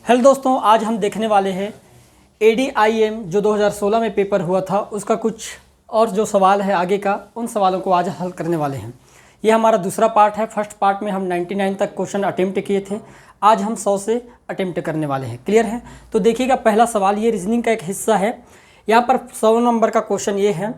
Hello दोस्तों, आज हम देखने वाले हैं ADIM जो 2016 में पेपर हुआ था उसका कुछ और जो सवाल है आगे का, उन सवालों को आज हल करने वाले हैं। ये हमारा दूसरा पार्ट है। फर्स्ट पार्ट में हम 99 तक क्वेश्चन अटेम्प्ट किए थे, आज हम 100 से अटेम्प्ट करने वाले हैं। क्लियर है? तो देखिएगा, पहला सवाल ये रीजनिंग का एक हिस्सा है। यहाँ पर 100 नंबर का क्वेश्चन ये है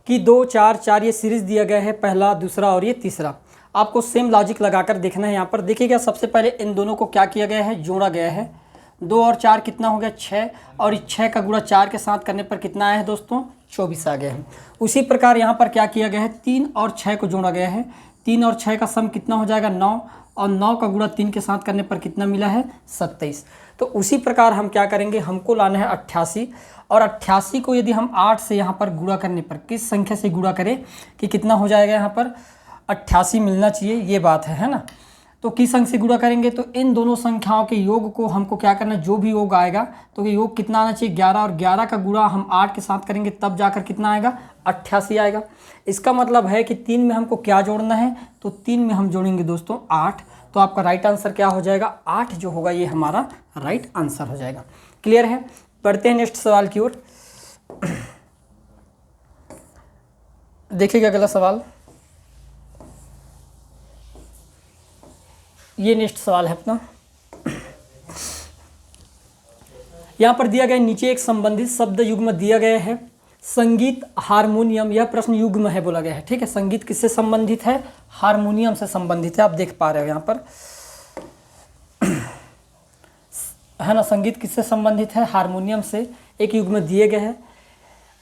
कि 2, 4, 4 ये सीरीज़ दिया गया है, पहला, दूसरा और ये तीसरा। आपको सेम लॉजिक लगाकर देखना है। यहाँ पर देखिएगा, सबसे पहले इन दोनों को क्या किया गया है, जोड़ा गया है। 2 और 4 कितना हो गया, 6, और 6 का गुणा 4 के साथ करने पर कितना आया है दोस्तों, 24 आ गया है। उसी प्रकार यहाँ पर क्या किया गया है, 3 और 6 को जोड़ा गया है। 3 और 6 का सम कितना हो जाएगा, 9, और 9 का गुणा 3 के साथ करने पर कितना मिला है, 27। तो उसी प्रकार हम क्या करेंगे, हमको लाना है 88, और 88 को यदि हम 8 से यहाँ पर गुणा करने पर, किस संख्या से गुणा करें कि कितना हो जाएगा, यहाँ पर 88 मिलना चाहिए, ये बात है ना। तो किस अंक से गुणा करेंगे, तो इन दोनों संख्याओं के योग को हमको क्या करना है, जो भी योग आएगा तो ये योग कितना आना चाहिए, 11, और 11 का गुणा हम 8 के साथ करेंगे तब जाकर कितना आएगा, 88 आएगा। इसका मतलब है कि 3 में हमको क्या जोड़ना है, तो 3 में हम जोड़ेंगे दोस्तों 8। तो आपका राइट आंसर क्या हो जाएगा, 8 जो होगा ये हमारा राइट आंसर हो जाएगा। क्लियर है? बढ़ते हैं नेक्स्ट सवाल की ओर। देखिएगा अगला सवाल, ये नेक्स्ट सवाल है अपना। यहाँ पर दिया गया नीचे एक संबंधित शब्द युग्म दिया गया है, संगीत, हारमोनियम। यह प्रश्न युग्म है बोला गया है। ठीक है, संगीत किससे संबंधित है, हारमोनियम से संबंधित है। आप देख पा रहे हो यहाँ पर है ना, संगीत किससे संबंधित है, हारमोनियम से। एक युग्म दिए गए हैं।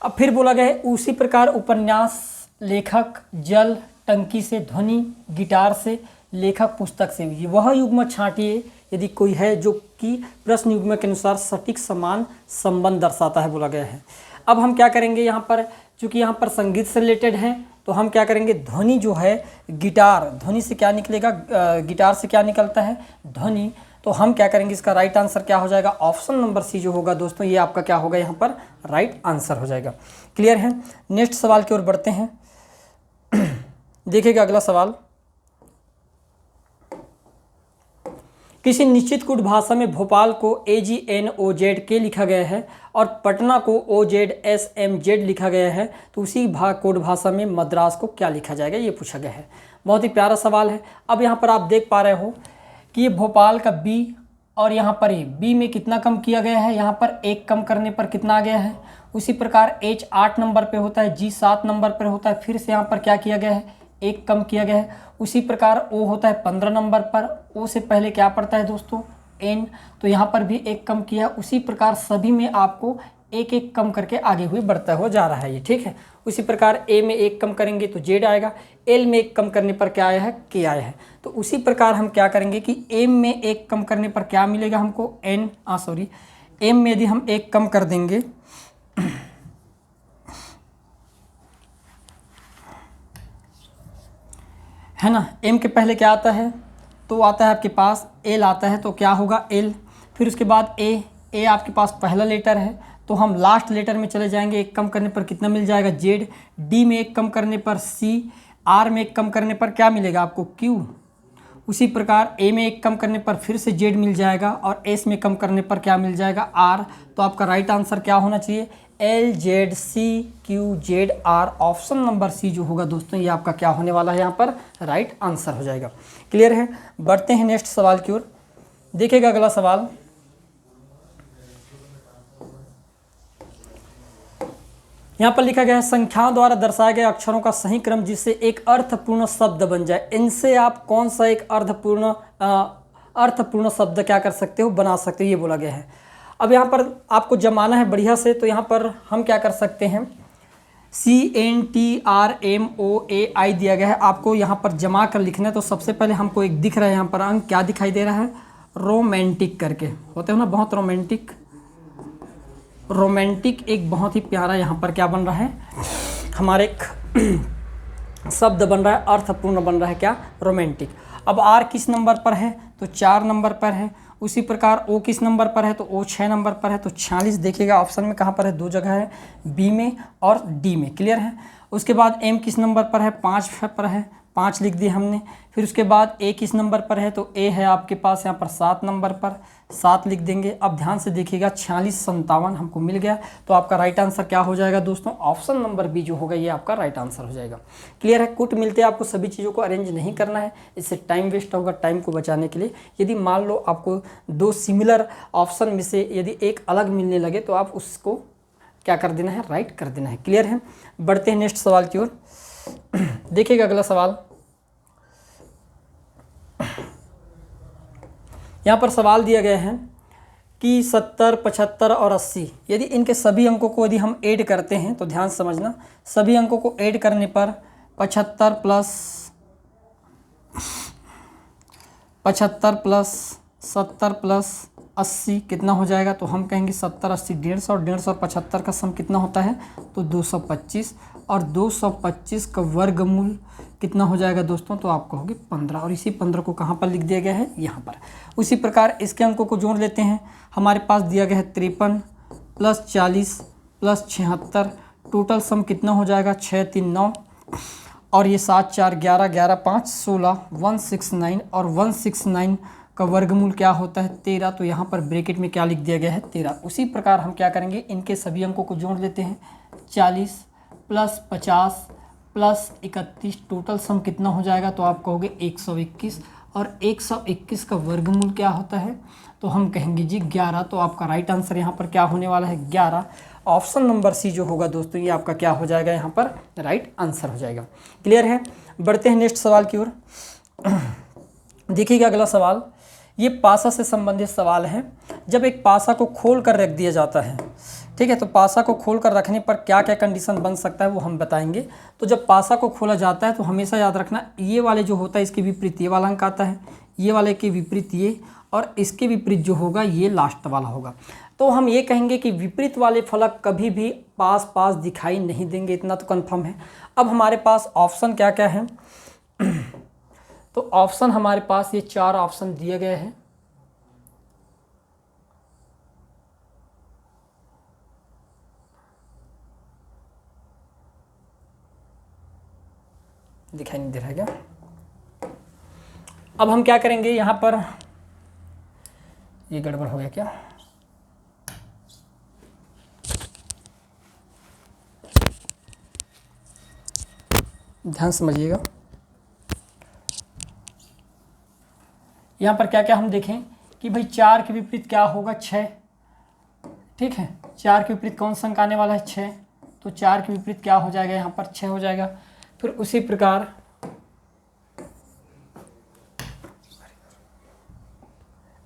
अब फिर बोला गया है, उसी प्रकार उपन्यास, लेखक, जल, टंकी से, ध्वनि, गिटार से, लेखक, पुस्तक से। वह युग्म छांटिए यदि कोई है जो कि प्रश्न युग्म के अनुसार सटीक समान संबंध दर्शाता है बोला गया है। अब हम क्या करेंगे, यहाँ पर चूँकि यहाँ पर संगीत से रिलेटेड है तो हम क्या करेंगे, ध्वनि जो है, गिटार, ध्वनि से क्या निकलेगा, गिटार से क्या निकलता है, ध्वनि। तो हम क्या करेंगे, इसका राइट आंसर क्या हो जाएगा, ऑप्शन नंबर सी जो होगा दोस्तों, ये आपका क्या होगा, यहाँ पर राइट आंसर हो जाएगा। क्लियर है? नेक्स्ट सवाल की ओर बढ़ते हैं। देखिएगा अगला सवाल, किसी निश्चित कोड भाषा में भोपाल को AGNOZK लिखा गया है और पटना को OZSMZ लिखा गया है, तो उसी कोड भाषा में मद्रास को क्या लिखा जाएगा, ये पूछा गया है। बहुत ही प्यारा सवाल है। अब यहाँ पर आप देख पा रहे हो कि ये भोपाल का B और यहाँ पर ये B में कितना कम किया गया है, यहाँ पर 1 कम करने पर कितना आ गया है। उसी प्रकार H 8 नंबर पे होता है, G 7 नंबर पर होता है, फिर से यहाँ पर क्या किया गया है, 1 कम किया गया है। उसी प्रकार O होता है 15 नंबर पर, O से पहले क्या पड़ता है दोस्तों, N, तो यहाँ पर भी 1 कम किया। उसी प्रकार सभी में आपको 1-1 कम करके आगे हुए बढ़ता हुआ जा रहा है ये। ठीक है, उसी प्रकार A में 1 कम करेंगे तो Z आएगा, L में 1 कम करने पर क्या आया है, K आया है। तो उसी प्रकार हम क्या करेंगे कि M में 1 कम करने पर क्या मिलेगा हमको, M में यदि हम 1 कम कर देंगे है ना, M के पहले क्या आता है, तो आता है आपके पास L आता है, तो क्या होगा L। फिर उसके बाद A आपके पास पहला लेटर है, तो हम लास्ट लेटर में चले जाएंगे। 1 कम करने पर कितना मिल जाएगा, Z। D में 1 कम करने पर C, R में 1 कम करने पर क्या मिलेगा आपको, Q। उसी प्रकार A में 1 कम करने पर फिर से Z मिल जाएगा, और S में कम करने पर क्या मिल जाएगा, R। तो आपका राइट आंसर क्या होना चाहिए, LZCQZR, ऑप्शन नंबर सी जो होगा दोस्तों, ये आपका क्या होने वाला है, यहाँ पर राइट आंसर हो जाएगा। क्लियर है? बढ़ते हैं नेक्स्ट सवाल की ओर। देखिएगा अगला सवाल, यहाँ पर लिखा गया है, संख्याओं द्वारा दर्शाए गए अक्षरों का सही क्रम जिससे एक अर्थपूर्ण शब्द बन जाए। इनसे आप कौन सा एक अर्थपूर्ण शब्द क्या कर सकते हो, बना सकते हो, ये बोला गया है। अब यहाँ पर आपको जमाना है बढ़िया से, तो यहाँ पर हम क्या कर सकते हैं, CNTRMOAI दिया गया है, आपको यहाँ पर जमा कर लिखना है। तो सबसे पहले हमको एक दिख रहा है यहाँ पर अंक, क्या दिखाई दे रहा है, रोमांटिक करके, होते हो ना बहुत रोमांटिक। रोमांटिक एक बहुत ही प्यारा यहाँ पर क्या बन रहा है, हमारे एक शब्द बन रहा है, अर्थपूर्ण बन रहा है, क्या, रोमांटिक। अब R किस नंबर पर है, तो 4 नंबर पर है। उसी प्रकार O किस नंबर पर है, तो O 6 नंबर पर है। तो 46 देखिएगा ऑप्शन में कहाँ पर है, 2 जगह है, B में और D में। क्लियर है? उसके बाद M किस नंबर पर है, 5 पर है। 5 लिख दिए हमने। फिर उसके बाद ए किस नंबर पर है, तो ए है आपके पास यहाँ पर 7 नंबर पर, 7 लिख देंगे। अब ध्यान से देखिएगा 4657 हमको मिल गया। तो आपका राइट आंसर क्या हो जाएगा दोस्तों, ऑप्शन नंबर बी जो होगा ये आपका राइट आंसर हो जाएगा। क्लियर है। कुट मिलते आपको सभी चीज़ों को अरेंज नहीं करना है, इससे टाइम वेस्ट होगा। टाइम को बचाने के लिए यदि मान लो आपको 2 सिमिलर ऑप्शन में से यदि एक अलग मिलने लगे तो आप उसको क्या कर देना है, राइट कर देना है। क्लियर है। बढ़ते हैं नेक्स्ट सवाल की ओर। देखिएगा अगला सवाल। यहाँ पर सवाल दिया गया है कि 70, 75 और 80 यदि इनके सभी अंकों को यदि हम ऐड करते हैं तो ध्यान समझना, सभी अंकों को ऐड करने पर 75 प्लस 70 प्लस 80 कितना हो जाएगा, तो हम कहेंगे 70, 80 150 और 150 और 75 का सम कितना होता है, तो 225 और 225 का वर्गमूल कितना हो जाएगा दोस्तों, तो आप कहोगे 15 और इसी 15 को कहाँ पर लिख दिया गया है, यहाँ पर। उसी प्रकार इसके अंकों को जोड़ लेते हैं। हमारे पास दिया गया है 53 प्लस 40 प्लस 76, टोटल सम कितना हो जाएगा 6 3 9 और ये 7 4 11 11 5 16 169 और 169 का वर्गमूल क्या होता है 13। तो यहाँ पर ब्रैकेट में क्या लिख दिया गया है 13। उसी प्रकार हम क्या करेंगे, इनके सभी अंकों को जोड़ लेते हैं। 40 प्लस 50 प्लस 31, टोटल सम कितना हो जाएगा, तो आप कहोगे 121 और 121 का वर्गमूल क्या होता है, तो हम कहेंगे जी 11। तो आपका राइट आंसर यहाँ पर क्या होने वाला है 11। ऑप्शन नंबर सी जो होगा दोस्तों ये आपका क्या हो जाएगा, यहाँ पर राइट आंसर हो जाएगा। क्लियर है। बढ़ते हैं नेक्स्ट सवाल की ओर। देखिएगा अगला सवाल, ये पासा से संबंधित सवाल है। जब एक पासा को खोल कर रख दिया जाता है, ठीक है, तो पासा को खोल कर रखने पर क्या क्या कंडीशन बन सकता है वो हम बताएंगे। तो जब पासा को खोला जाता है तो हमेशा याद रखना ये वाले जो होता है इसके विपरीत ये वाला अंक आता है, ये वाले के विपरीत ये, और इसके विपरीत जो होगा ये लास्ट वाला होगा। तो हम ये कहेंगे कि विपरीत वाले फलक कभी भी पास पास दिखाई नहीं देंगे, इतना तो कन्फर्म है। अब हमारे पास ऑप्शन क्या क्या है, तो ऑप्शन हमारे पास ये 4 ऑप्शन दिए गए हैं। दिखाई नहीं दे रहा है क्या। अब हम क्या करेंगे, यहाँ पर ये गड़बड़ हो गया क्या, ध्यान समझिएगा। यहाँ पर क्या क्या हम देखें कि भाई 4 के विपरीत क्या होगा 6, ठीक है, 4 के विपरीत कौन सा अंक आने वाला है 6, तो 4 के विपरीत क्या हो जाएगा, यहाँ पर 6 हो जाएगा। फिर उसी प्रकार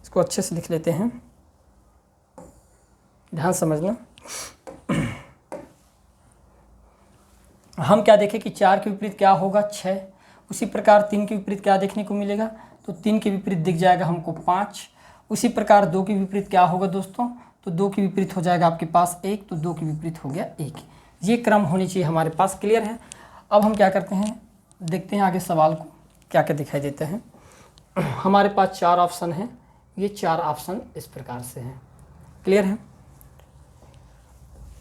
इसको अच्छे से लिख लेते हैं, ध्यान समझना। हम क्या देखें कि 4 के विपरीत क्या होगा 6, उसी प्रकार 3 के विपरीत क्या देखने को मिलेगा, तो 3 के विपरीत दिख जाएगा हमको 5। उसी प्रकार 2 के विपरीत क्या होगा दोस्तों, तो 2 के विपरीत हो जाएगा आपके पास 1, तो 2 के विपरीत हो गया 1। ये क्रम होनी चाहिए हमारे पास। क्लियर है। अब हम क्या करते हैं, देखते हैं आगे सवाल को क्या क्या दिखाई देते हैं। हमारे पास 4 ऑप्शन हैं, ये 4 ऑप्शन इस प्रकार से हैं। क्लियर है।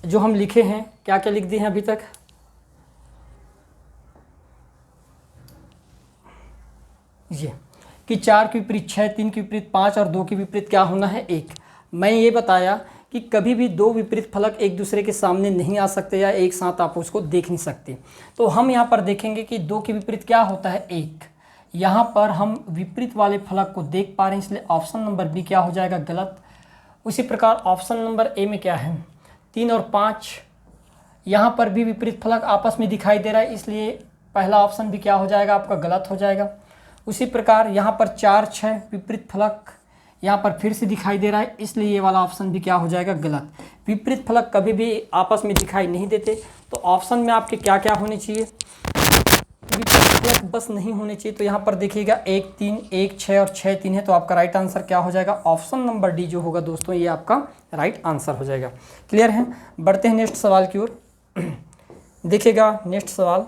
जो हम लिखे हैं क्या क्या लिख दिए हैं अभी तक, ये कि 4 के विपरीत 6, 3 के विपरीत 5 और 2 के विपरीत क्या होना है 1। मैंने ये बताया कि कभी भी 2 विपरीत फलक एक दूसरे के सामने नहीं आ सकते या एक साथ आप उसको देख नहीं सकते। तो हम यहाँ पर देखेंगे कि 2 के विपरीत क्या होता है 1। यहाँ पर हम विपरीत वाले फलक को देख पा रहे हैं, इसलिए ऑप्शन नंबर बी क्या हो जाएगा गलत। उसी प्रकार ऑप्शन नंबर ए में क्या है 3 और 5, यहाँ पर भी विपरीत फलक आपस में दिखाई दे रहा है, इसलिए पहला ऑप्शन भी क्या हो जाएगा आपका गलत हो जाएगा। उसी प्रकार यहाँ पर 4 6 विपरीत फलक यहाँ पर फिर से दिखाई दे रहा है, इसलिए ये वाला ऑप्शन भी क्या हो जाएगा गलत। विपरीत फलक कभी भी आपस में दिखाई नहीं देते। तो ऑप्शन में आपके क्या क्या होने चाहिए, विपरीत फलक बस नहीं होने चाहिए। तो यहाँ पर देखिएगा 1 3 1 6 और 6 3 है, तो आपका राइट आंसर क्या हो जाएगा, ऑप्शन नंबर डी जो होगा दोस्तों ये आपका राइट आंसर हो जाएगा। क्लियर है। बढ़ते हैं नेक्स्ट सवाल की ओर। देखिएगा नेक्स्ट सवाल।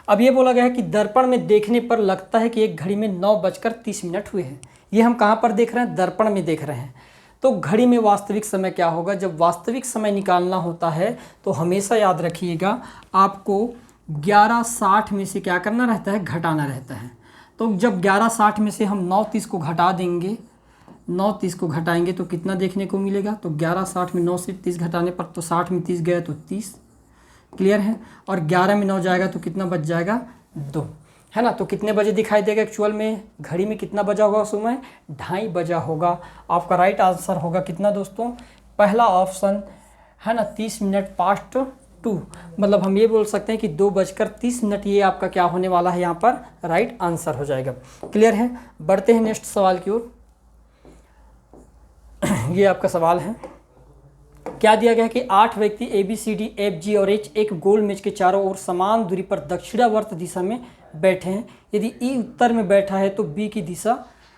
अब ये बोला गया है कि दर्पण में देखने पर लगता है कि एक घड़ी में 9:30 हुए हैं। ये हम कहाँ पर देख रहे हैं, दर्पण में देख रहे हैं। तो घड़ी में वास्तविक समय क्या होगा? जब वास्तविक समय निकालना होता है तो हमेशा याद रखिएगा आपको 11:60 में से क्या करना रहता है? घटाना रहता है। तो जब 11:60 में से हम 9:30 को घटा देंगे, 9:30 को घटाएंगे तो कितना देखने को मिलेगा? तो 11:60 में 9 से 30 घटाने पर तो 60 में 30 गया तो 30, क्लियर है। और 11 में 9 जाएगा तो कितना बच जाएगा? 2, है ना। तो कितने बजे दिखाई देगा एक्चुअल में? घड़ी में कितना बजा होगा उस समय? 2:30 बजा होगा। आपका राइट आंसर होगा कितना दोस्तों? पहला ऑप्शन, है ना, 30 मिनट पास्ट 2। मतलब हम ये बोल सकते हैं कि 2:30 ये आपका क्या होने वाला है? यहाँ पर राइट आंसर हो जाएगा। क्लियर है। बढ़ते हैं नेक्स्ट सवाल की ओर। ये आपका सवाल है, क्या दिया गया है कि 8 व्यक्ति ABCD FG और H एक गोल मेज के चारों ओर समान दूरी पर दक्षिणावर्त दिशा में बैठे हैं। यदि E उत्तर में बैठा है तो B की दिशा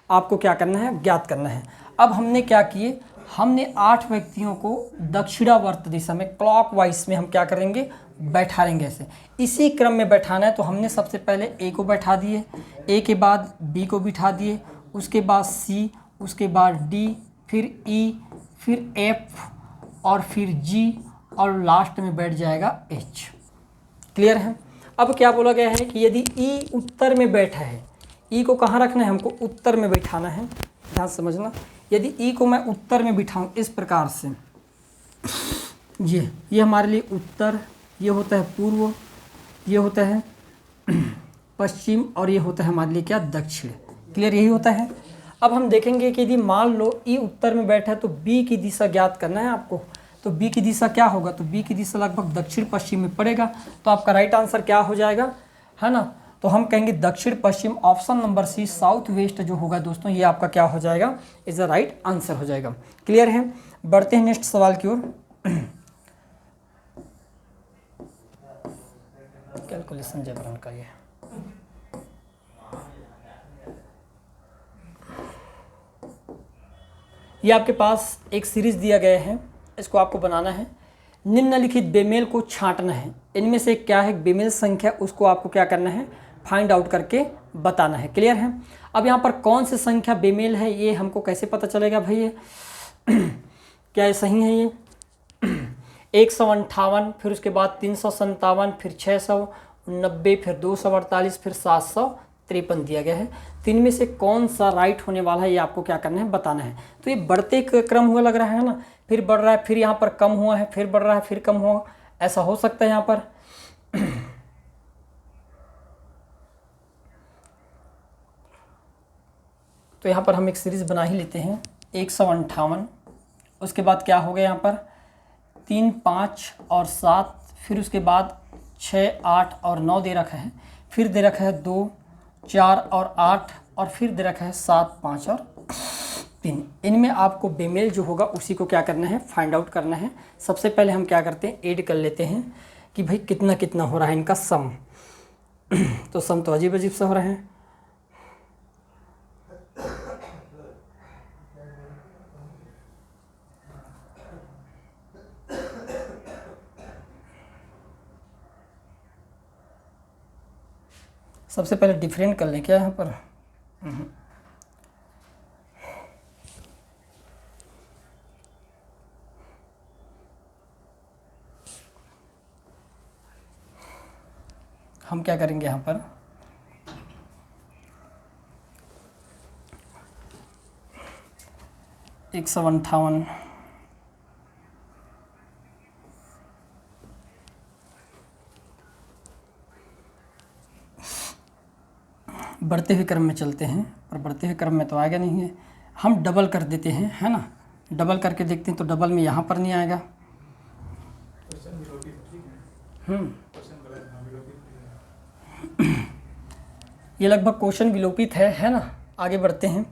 आपको क्या करना है? ज्ञात करना है। अब हमने क्या किए? हमने 8 व्यक्तियों को दक्षिणावर्त दिशा में क्लॉकवाइज में हम क्या करेंगे? बैठाएंगे ऐसे। इसी क्रम में बैठाना है तो हमने सबसे पहले A को बैठा दिए, A के बाद B को बिठा दिए, उसके बाद C, उसके बाद D, फिर E, फिर F और फिर G और लास्ट में बैठ जाएगा H। क्लियर है। अब क्या बोला गया है कि यदि E उत्तर में बैठा है, E को कहाँ रखना है? हमको उत्तर में बिठाना है। ध्यान समझना, यदि E को मैं उत्तर में बिठाऊं इस प्रकार से, ये हमारे लिए उत्तर, ये होता है पूर्व, ये होता है पश्चिम और ये होता है हमारे लिए क्या? दक्षिण। क्लियर, यही होता है। अब हम देखेंगे कि यदि मान लो E उत्तर में बैठा है तो B की दिशा ज्ञात करना है आपको। तो B की दिशा क्या होगा? तो B की दिशा लगभग दक्षिण पश्चिम में पड़ेगा। तो आपका राइट आंसर क्या हो जाएगा, है ना? तो हम कहेंगे दक्षिण पश्चिम, option number C south west जो होगा दोस्तों, ये आपका क्या हो जाएगा? इज द राइट आंसर हो जाएगा। क्लियर है। बढ़ते हैं नेक्स्ट सवाल की ओर। कैलकुलेशन जबरन का ये आपके पास एक सीरीज दिया गया है, इसको आपको बनाना है। निम्नलिखित बेमेल को छांटना है। इनमें से क्या है बेमेल संख्या, उसको आपको क्या करना है? फाइंड आउट करके बताना है। क्लियर है। अब यहाँ पर कौन सी संख्या बेमेल है ये हमको कैसे पता चलेगा भाई? ये क्या ये सही है? ये 158, फिर उसके बाद 357, फिर 690, फिर 248, फिर 753 दिया गया है। तो इनमें से कौन सा राइट होने वाला है ये आपको क्या करना है? बताना है। तो ये बढ़ते क्रम हुआ लग रहा है ना, फिर बढ़ रहा है, फिर यहाँ पर कम हुआ है, फिर बढ़ रहा है, फिर कम हुआ, ऐसा हो सकता है यहाँ पर। तो यहाँ पर हम एक सीरीज बना ही लेते हैं। 158, उसके बाद क्या हो गया यहाँ पर? 3, 5 और 7, फिर उसके बाद 6, 8 और 9 दे रखा है, फिर दे रखा है 2, 4 और 8, और फिर दे रखा है 7, 5 और 3। इनमें आपको बेमेल जो होगा उसी को क्या करना है? फाइंड आउट करना है। सबसे पहले हम क्या करते हैं? ऐड कर लेते हैं कि भाई कितना कितना हो रहा है इनका सम। तो सम तो अजीब अजीब से हो रहे हैं। सबसे पहले डिफरेंट कर लें क्या यहाँ पर? हम क्या करेंगे यहाँ पर? एक 158, बढ़ते हुए क्रम में चलते हैं, पर बढ़ते हुए क्रम में तो आएगा नहीं है। हम डबल कर देते हैं, है ना? डबल करके देखते हैं तो डबल में यहाँ पर नहीं आएगा। ये लगभग क्वेश्चन विलोपित है ना? आगे बढ़ते हैं।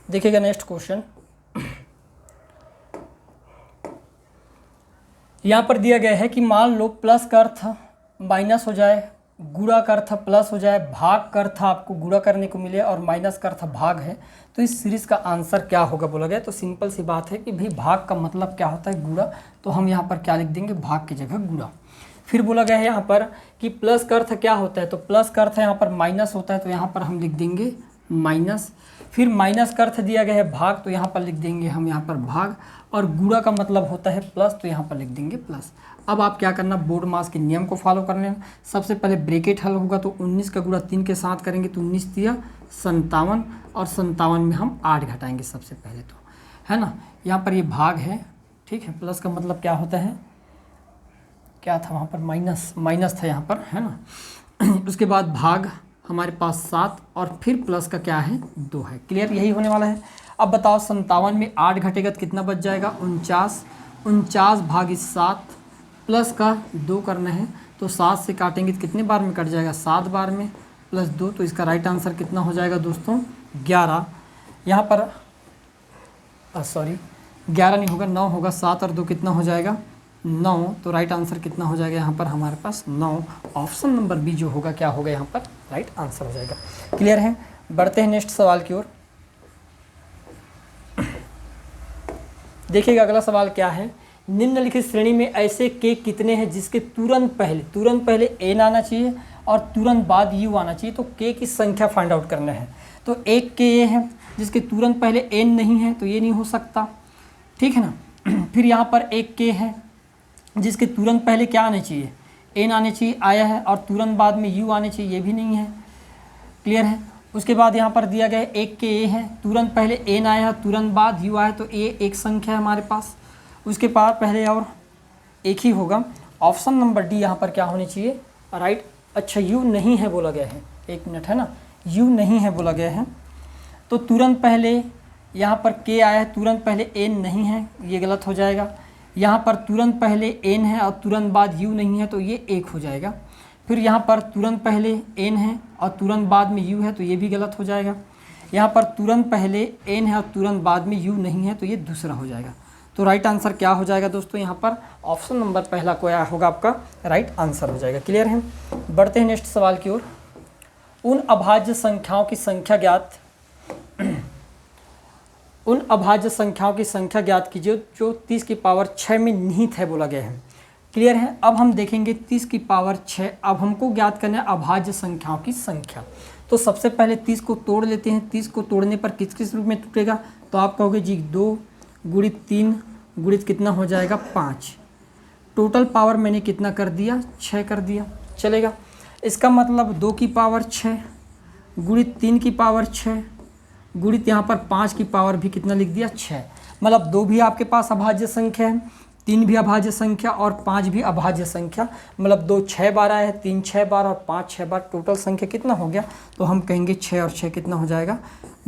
देखिएगा नेक्स्ट क्वेश्चन। यहाँ पर दिया गया है कि मान लो प्लस का अर्थ माइनस हो जाए, गुणा का अर्थ प्लस हो जाए, भाग का अर्थ आपको गुणा करने को मिले और माइनस का अर्थ भाग है, तो इस सीरीज़ का आंसर क्या होगा बोला गया। तो सिंपल सी बात है कि भाई भाग का मतलब क्या होता है? गुणा। तो हम यहाँ पर क्या लिख देंगे? भाग की जगह गुणा। फिर बोला गया है यहाँ पर कि प्लस का अर्थ क्या होता है, तो प्लस का अर्थ यहाँ पर माइनस होता है, तो यहाँ पर हम लिख देंगे माइनस। फिर माइनस का अर्थ दिया गया है भाग, तो यहाँ पर लिख देंगे हम यहाँ पर भाग। और गुणा का मतलब होता है प्लस, तो यहाँ पर लिख देंगे प्लस। अब आप क्या करना, बोर्ड मास के नियम को फॉलो कर लेना। सबसे पहले ब्रैकेट हल होगा, तो 19 का गुणा 3 के साथ करेंगे तो 19 दिया 57, और 57 में हम 8 घटाएंगे सबसे पहले, तो है ना। यहाँ पर ये भाग है, ठीक है। प्लस का मतलब क्या होता है, क्या था वहाँ पर, माइनस था यहाँ पर, है ना। उसके बाद भाग हमारे पास 7, और फिर प्लस का क्या है 2 है। क्लियर, यही होने वाला है। अब बताओ 57 में 8 घटेगा तो कितना बच जाएगा, 49 भाग 7, प्लस का 2 करना है, तो 7 से काटेंगे तो कितने बार में कट जाएगा, 7 बार में, प्लस 2, तो इसका राइट आंसर कितना हो जाएगा दोस्तों 11। यहाँ पर सॉरी 11 नहीं होगा, 9 होगा, 7 और 2 कितना हो जाएगा 9, तो राइट आंसर कितना हो जाएगा यहाँ पर हमारे पास 9। ऑप्शन नंबर बी जो होगा क्या होगा यहाँ पर राइट आंसर हो जाएगा। क्लियर है, बढ़ते हैं नेक्स्ट सवाल की ओर। देखिएगा अगला सवाल क्या है, निम्नलिखित श्रेणी में ऐसे के कितने हैं जिसके तुरंत पहले एन आना चाहिए और तुरंत बाद यू आना चाहिए, तो के की संख्या फाइंड आउट करना है। तो एक के ये है जिसके तुरंत पहले एन नहीं है, तो ये नहीं हो सकता, ठीक है ना। फिर यहाँ पर एक के है जिसके तुरंत पहले क्या आने चाहिए, एन आने चाहिए, आया है, और तुरंत बाद में यू आने चाहिए, ये भी नहीं है। क्लियर है। उसके बाद यहाँ पर दिया गया एक के ए है, तुरंत पहले एन आया है, तुरंत बाद यू आया, तो ए एक संख्या है हमारे पास, उसके बाद पहले और एक ही होगा। ऑप्शन नंबर डी यहाँ पर क्या होनी चाहिए राइट। अच्छा यू नहीं है बोला गया है, एक मिनट, है ना, यू नहीं है बोला गया है, तो तुरंत पहले यहाँ पर के आया है, तुरंत पहले एन नहीं है, ये गलत हो जाएगा। यहाँ पर तुरंत पहले एन है और तुरंत बाद यू नहीं है, तो ये एक हो जाएगा। फिर यहाँ पर तुरंत पहले एन है और तुरंत बाद में यू है, तो ये भी गलत हो जाएगा। यहाँ पर तुरंत पहले एन है और तुरंत बाद में यू नहीं है, तो ये दूसरा हो जाएगा। तो राइट आंसर क्या हो जाएगा दोस्तों, यहाँ पर ऑप्शन नंबर पहला क्या होगा आपका राइट आंसर हो जाएगा। क्लियर है, बढ़ते हैं नेक्स्ट सवाल की ओर। उन अभाज्य संख्याओं की संख्या ज्ञात कीजिए जो 30 की पावर 6 में निहित है बोला गया है। क्लियर है। अब हम देखेंगे 30 की पावर 6, अब हमको ज्ञात करना है अभाज्य संख्याओं की संख्या। तो सबसे पहले 30 को तोड़ लेते हैं। 30 को तोड़ने पर किस किस रूप में टूटेगा, तो आप कहोगे जी 2 गुणित 3 गुणित कितना हो जाएगा 5। टोटल पावर मैंने कितना कर दिया 6 कर दिया, चलेगा। इसका मतलब 2 की पावर 6 गुणित 3 की पावर 6 गुणित यहाँ पर 5 की पावर भी कितना लिख दिया 6। मतलब 2 भी आपके पास अभाज्य संख्या है, 3 भी अभाज्य संख्या और 5 भी अभाज्य संख्या। मतलब 2 6 बार आया है, 3 6 बार और 5 6 बार, टोटल संख्या कितना हो गया, तो हम कहेंगे 6 और 6 कितना हो जाएगा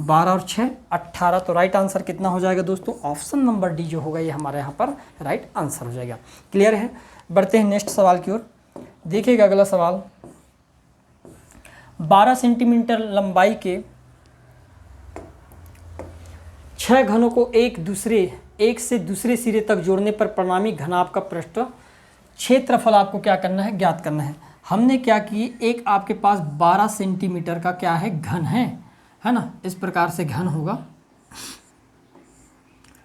12 और 6 18। तो राइट आंसर कितना हो जाएगा दोस्तों, ऑप्शन नंबर डी जो होगा ये हमारे यहाँ पर राइट आंसर हो जाएगा। क्लियर है, बढ़ते हैं नेक्स्ट सवाल की ओर। देखिएगा अगला सवाल, 12 सेंटीमीटर लंबाई के 6 घनों को एक से दूसरे सिरे तक जोड़ने पर परिणामी घनाभ का पृष्ठ क्षेत्रफल आपको क्या करना है, ज्ञात करना है। हमने क्या किए, एक आपके पास 12 सेंटीमीटर का क्या है घन है ना, इस प्रकार से घन होगा।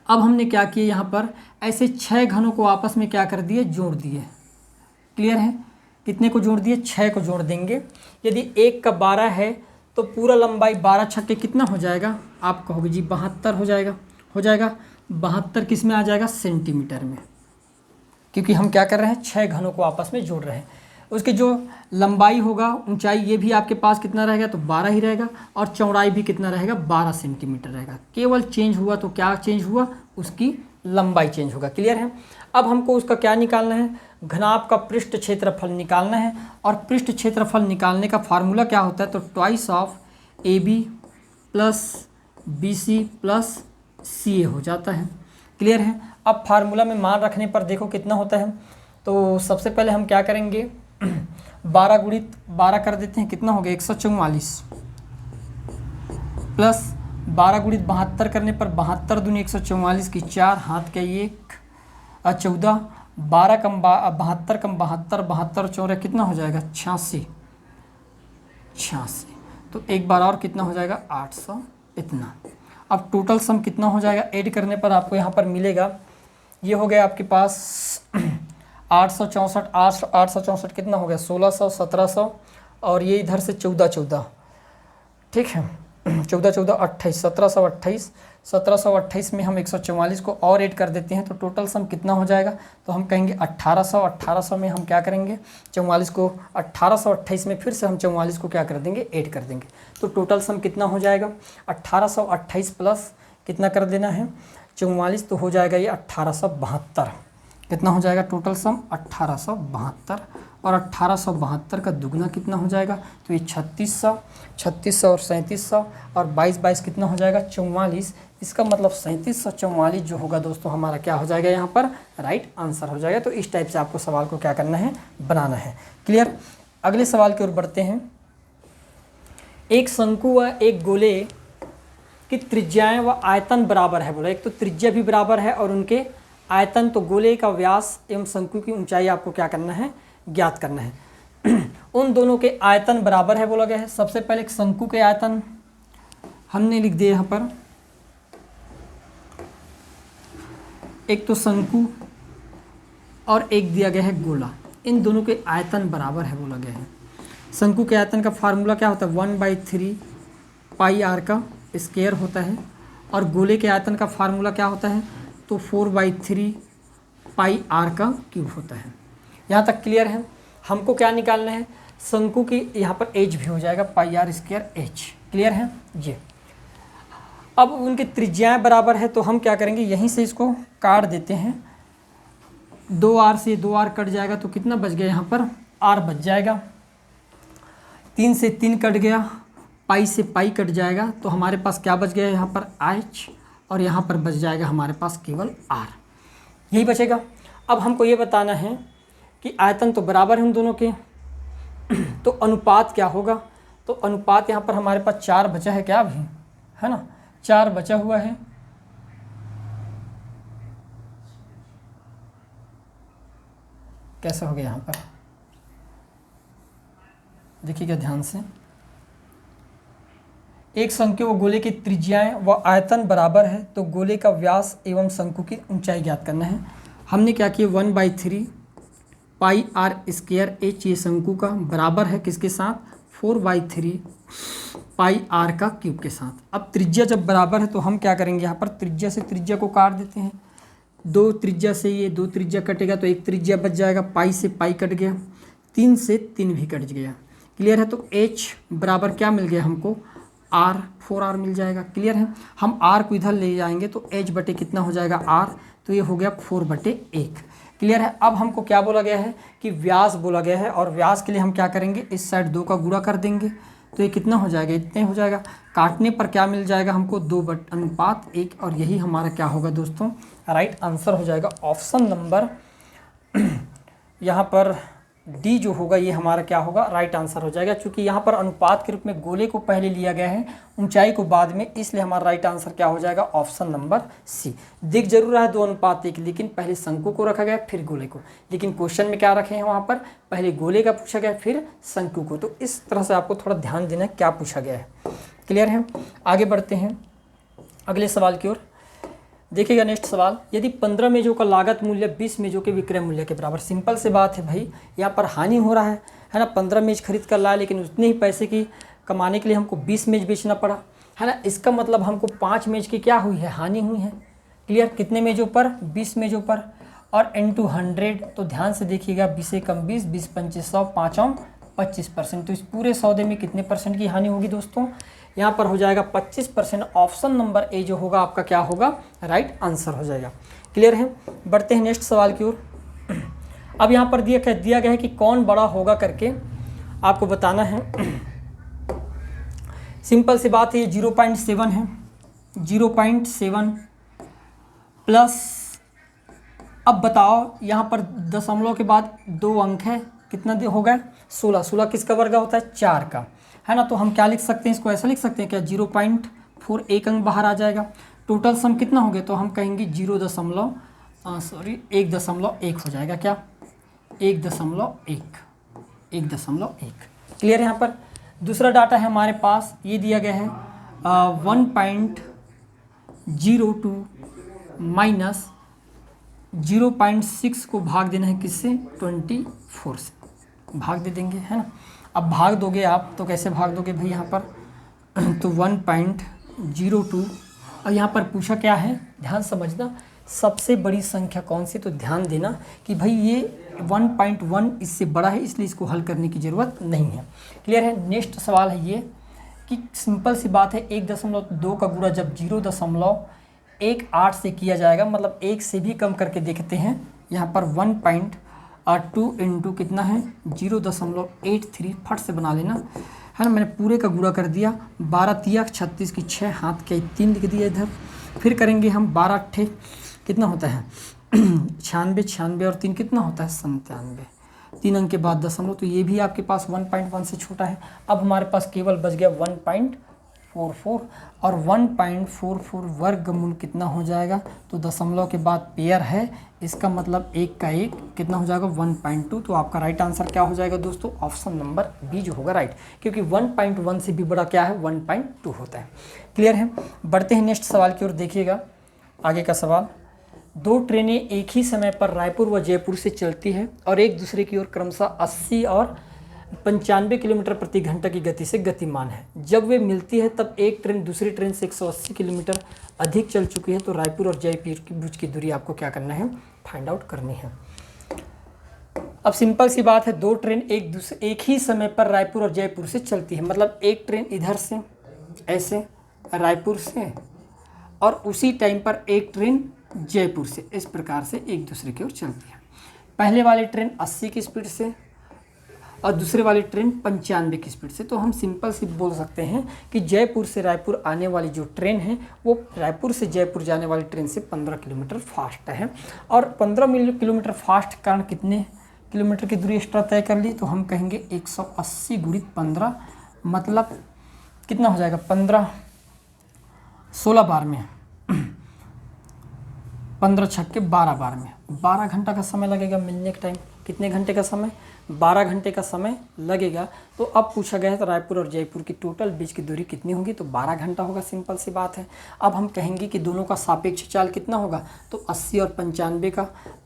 अब हमने क्या किया, यहाँ पर ऐसे 6 घनों को आपस में क्या कर दिए, जोड़ दिए। क्लियर है, कितने को जोड़ दिए, 6 को जोड़ देंगे। यदि एक का 12 है तो पूरा लंबाई 12 छक्के कितना हो जाएगा, आप कहोगे जी 72 हो जाएगा 72 किस में आ जाएगा, सेंटीमीटर में, क्योंकि हम क्या कर रहे हैं 6 घनों को आपस में जोड़ रहे हैं। उसके जो लंबाई होगा, ऊंचाई ये भी आपके पास कितना रहेगा, तो 12 ही रहेगा, और चौड़ाई भी कितना रहेगा 12 सेंटीमीटर रहेगा। केवल चेंज हुआ तो क्या चेंज हुआ, उसकी लंबाई चेंज होगा। क्लियर है। अब हमको उसका क्या निकालना है, घनाभ का पृष्ठ क्षेत्रफल निकालना है। और पृष्ठ क्षेत्रफल निकालने का फार्मूला क्या होता है, तो twice of AB plus BC plus CA हो जाता है। क्लियर है। अब फार्मूला में मान रखने पर देखो कितना होता है, तो सबसे पहले हम क्या करेंगे 12 गुणित 12 कर देते हैं, कितना हो गया 144 प्लस 12 गुणित 72 करने पर 72 दूनी 144 की 4 हाथ के 1 14 12 कम 72 कम 72 72 चौरे कितना हो जाएगा 86। तो एक बार और कितना हो जाएगा 800 इतना। अब टोटल सम कितना हो जाएगा, ऐड करने पर आपको यहाँ पर मिलेगा, ये हो गया आपके पास 864 864 कितना हो गया 1600 1700 और ये इधर से 14 ठीक है 14 28 1728 में हम 144 को और ऐड कर देते हैं तो टोटल सम कितना हो जाएगा। तो हम कहेंगे 1800 में हम क्या करेंगे 44 को 1828 में फिर से हम 44 को क्या कर देंगे ऐड कर देंगे। तो टोटल सम कितना हो जाएगा 1828 प्लस कितना कर देना है 44 तो हो जाएगा ये 1872। कितना हो जाएगा टोटल सम 1872 और 1872 का दुगना कितना हो जाएगा तो ये 3600 और 3700 और 22 कितना हो जाएगा 44। इसका मतलब 3744 जो होगा दोस्तों हमारा क्या हो जाएगा यहाँ पर राइट आंसर हो जाएगा। तो इस टाइप से आपको सवाल को क्या करना है बनाना है। क्लियर। अगले सवाल की ओर बढ़ते हैं। एक शंकु व एक गोले की त्रिज्याएं व आयतन बराबर है। बोला एक तो त्रिज्या भी बराबर है और उनके आयतन, तो गोले का व्यास एवं शंकु की ऊंचाई आपको क्या करना है ज्ञात करना है। उन दोनों के आयतन बराबर है बोला गया है। सबसे पहले एक शंकु के आयतन हमने लिख दिए यहाँ पर, एक तो शंकु और एक दिया गया है गोला, इन दोनों के आयतन बराबर है बोला गया है। शंकु के आयतन का फार्मूला क्या होता है 1/3 पाई आर का स्क्वायर होता है और गोले के आयतन का फार्मूला क्या होता है तो 4/3 पाई आर का क्यूब होता है। यहाँ तक क्लियर है। हमको क्या निकालना है शंकु की, यहाँ पर एच भी हो जाएगा पाई आर स्क्वायर एच। क्लियर है ये। अब उनकी त्रिज्याएं बराबर है तो हम क्या करेंगे यहीं से इसको काट देते हैं। 2r से 2r कट जाएगा तो कितना बच गया यहाँ पर r बच जाएगा। 3 से 3 कट गया, पाई से पाई कट जाएगा तो हमारे पास क्या बच गया यहाँ पर h और यहाँ पर बच जाएगा हमारे पास केवल r, यही बचेगा। अब हमको ये बताना है कि आयतन तो बराबर है उन दोनों के, तो अनुपात क्या होगा। तो अनुपात यहाँ पर हमारे पास 4 बचा है क्या अभी, है ना 4 बचा हुआ है। कैसे हो गया यहाँ पर देखिएगा ध्यान से। एक शंकु व गोले की त्रिज्याएं व आयतन बराबर है तो गोले का व्यास एवं शंकु की ऊंचाई ज्ञात करना है। हमने क्या किया 1/3 पाई आर स्क्वायर एच, ये शंकु का बराबर है किसके साथ 4/3 पाई आर का क्यूब के साथ। अब त्रिज्या जब बराबर है तो हम क्या करेंगे यहाँ पर त्रिज्या से त्रिज्या को काट देते हैं। 2 त्रिज्या से ये 2 त्रिज्या कटेगा तो 1 त्रिज्या बच जाएगा, पाई से पाई कट गया, 3 से 3 भी कट गया। क्लियर है। तो h बराबर क्या मिल गया हमको r, 4r मिल जाएगा। क्लियर है। हम r को इधर ले जाएंगे तो h बटे कितना हो जाएगा r, तो ये हो गया 4/1। क्लियर है। अब हमको क्या बोला गया है कि व्यास बोला गया है और व्यास के लिए हम क्या करेंगे इस साइड 2 का गुणा कर देंगे तो ये कितना हो जाएगा इतने हो जाएगा। काटने पर क्या मिल जाएगा हमको 2/1 और यही हमारा क्या होगा दोस्तों राइट आंसर हो जाएगा। ऑप्शन नंबर यहाँ पर डी जो होगा ये हमारा क्या होगा राइट आंसर हो जाएगा। क्योंकि यहाँ पर अनुपात के रूप में गोले को पहले लिया गया है ऊंचाई को बाद में, इसलिए हमारा राइट आंसर क्या हो जाएगा ऑप्शन नंबर सी। दिख जरूर रहा है 2:1 लेकिन पहले शंकु को रखा गया फिर गोले को, लेकिन क्वेश्चन में क्या रखे हैं वहाँ पर पहले गोले का पूछा गया फिर शंकु को। तो इस तरह से आपको थोड़ा ध्यान देना है क्या पूछा गया है। क्लियर है। आगे बढ़ते हैं अगले सवाल की ओर। देखिएगा नेक्स्ट सवाल, यदि 15 मेजों का लागत मूल्य 20 मेजों के विक्रय मूल्य के बराबर। सिंपल से बात है भाई, यहाँ पर हानि हो रहा है ना। 15 मेज खरीद कर लाए लेकिन उतने ही पैसे की कमाने के लिए हमको 20 मेज बेचना पड़ा, है ना। इसका मतलब हमको 5 मेज की क्या हुई है हानि हुई है। क्लियर। कितने मेजों पर 20 मेजों पर और into 100। तो ध्यान से देखिएगा 20 से कम 20, 20 25 100, 5 25%। तो इस पूरे सौदे में कितने परसेंट की हानि होगी दोस्तों यहाँ पर हो जाएगा 25%। ऑप्शन नंबर ए जो होगा आपका क्या होगा राइट आंसर हो जाएगा। क्लियर है। बढ़ते हैं नेक्स्ट सवाल की ओर। अब यहाँ पर दिया गया है कि कौन बड़ा होगा करके आपको बताना है। सिंपल सी बात है ये 0.7 है, 0.7 प्लस, अब बताओ यहाँ पर दशमलव के बाद 2 अंक है, कितना हो गया 16। 16 किसका वर्ग होता है 4 का, है ना। तो हम क्या लिख सकते हैं इसको ऐसा लिख सकते हैं क्या 0.4 एक अंक बाहर आ जाएगा। टोटल सम कितना हो गया तो हम कहेंगे 1.1 हो जाएगा क्या 1.1। क्लियर है। यहाँ पर दूसरा डाटा है हमारे पास, ये दिया गया है 1.02 माइनस 0.6 को भाग देना है किससे, 24 से भाग दे देंगे, है ना। अब भाग दोगे आप तो कैसे भाग दोगे भाई यहाँ पर, तो 1.02। और यहाँ पर पूछा क्या है, ध्यान समझना, सबसे बड़ी संख्या कौन सी, तो ध्यान देना कि भाई ये 1.1 इससे बड़ा है, इसलिए इसको हल करने की ज़रूरत नहीं है। क्लियर है। नेक्स्ट सवाल है ये कि सिंपल सी बात है, 1.2 का गुणा जब 0.18 से किया जाएगा, मतलब 1 से भी कम करके देखते हैं। यहाँ पर 1.2 इंटू कितना है 0.83, फट से बना लेना, है ना। मैंने पूरे का गुणा कर दिया, 12 तिया 36 की 6 हाथ के 3 लिख दिया इधर। फिर करेंगे हम 12 अट्ठे कितना होता है 96, 96 और 3 कितना होता है 97, 3 अंक के बाद दशमलव, तो ये भी आपके पास 1.1 से छोटा है। अब हमारे पास केवल बच गया 1.44, और 1.44 वर्गमूल कितना हो जाएगा, तो दशमलव के बाद पेयर है, इसका मतलब 1 का 1 कितना हो जाएगा 1.2। तो आपका राइट आंसर क्या हो जाएगा दोस्तों, ऑप्शन नंबर बी जो होगा राइट, क्योंकि 1.1 से भी बड़ा क्या है 1.2 होता है। क्लियर है। बढ़ते हैं नेक्स्ट सवाल की ओर, देखिएगा आगे का सवाल। 2 ट्रेनें एक ही समय पर रायपुर व जयपुर से चलती है और एक दूसरे की ओर क्रमशः 80 और 95 किलोमीटर प्रति घंटा की गति से गतिमान है। जब वे मिलती है तब एक ट्रेन दूसरी ट्रेन से 180 किलोमीटर अधिक चल चुकी है, तो रायपुर और जयपुर के बीच की दूरी आपको क्या करना है, फाइंड आउट करनी है। अब सिंपल सी बात है, 2 ट्रेन एक ही समय पर रायपुर और जयपुर से चलती है, मतलब एक ट्रेन इधर से ऐसे रायपुर से, और उसी टाइम पर एक ट्रेन जयपुर से, इस प्रकार से एक दूसरे की ओर चलती है। पहले वाली ट्रेन 80 की स्पीड से और दूसरे वाली ट्रेन 95 की स्पीड से, तो हम सिंपल सी बोल सकते हैं कि जयपुर से रायपुर आने वाली जो ट्रेन है वो रायपुर से जयपुर जाने वाली ट्रेन से 15 किलोमीटर फास्ट है, और 15 किलोमीटर फास्ट के कारण कितने किलोमीटर की दूरी एक्स्ट्रा तय कर ली, तो हम कहेंगे 180 गुणित 15, मतलब कितना हो जाएगा 15 16 बार में 15 छक्के 12 बार में 12 घंटा का समय लगेगा मिलने के टाइम। कितने घंटे का समय, 12 घंटे का समय लगेगा। तो अब पूछा गया है तो रायपुर और जयपुर की टोटल बीच की दूरी कितनी होगी, तो 12 घंटा होगा, सिंपल सी बात है। अब हम कहेंगे कि दोनों का सापेक्ष चाल कितना होगा, तो 80 और 95 का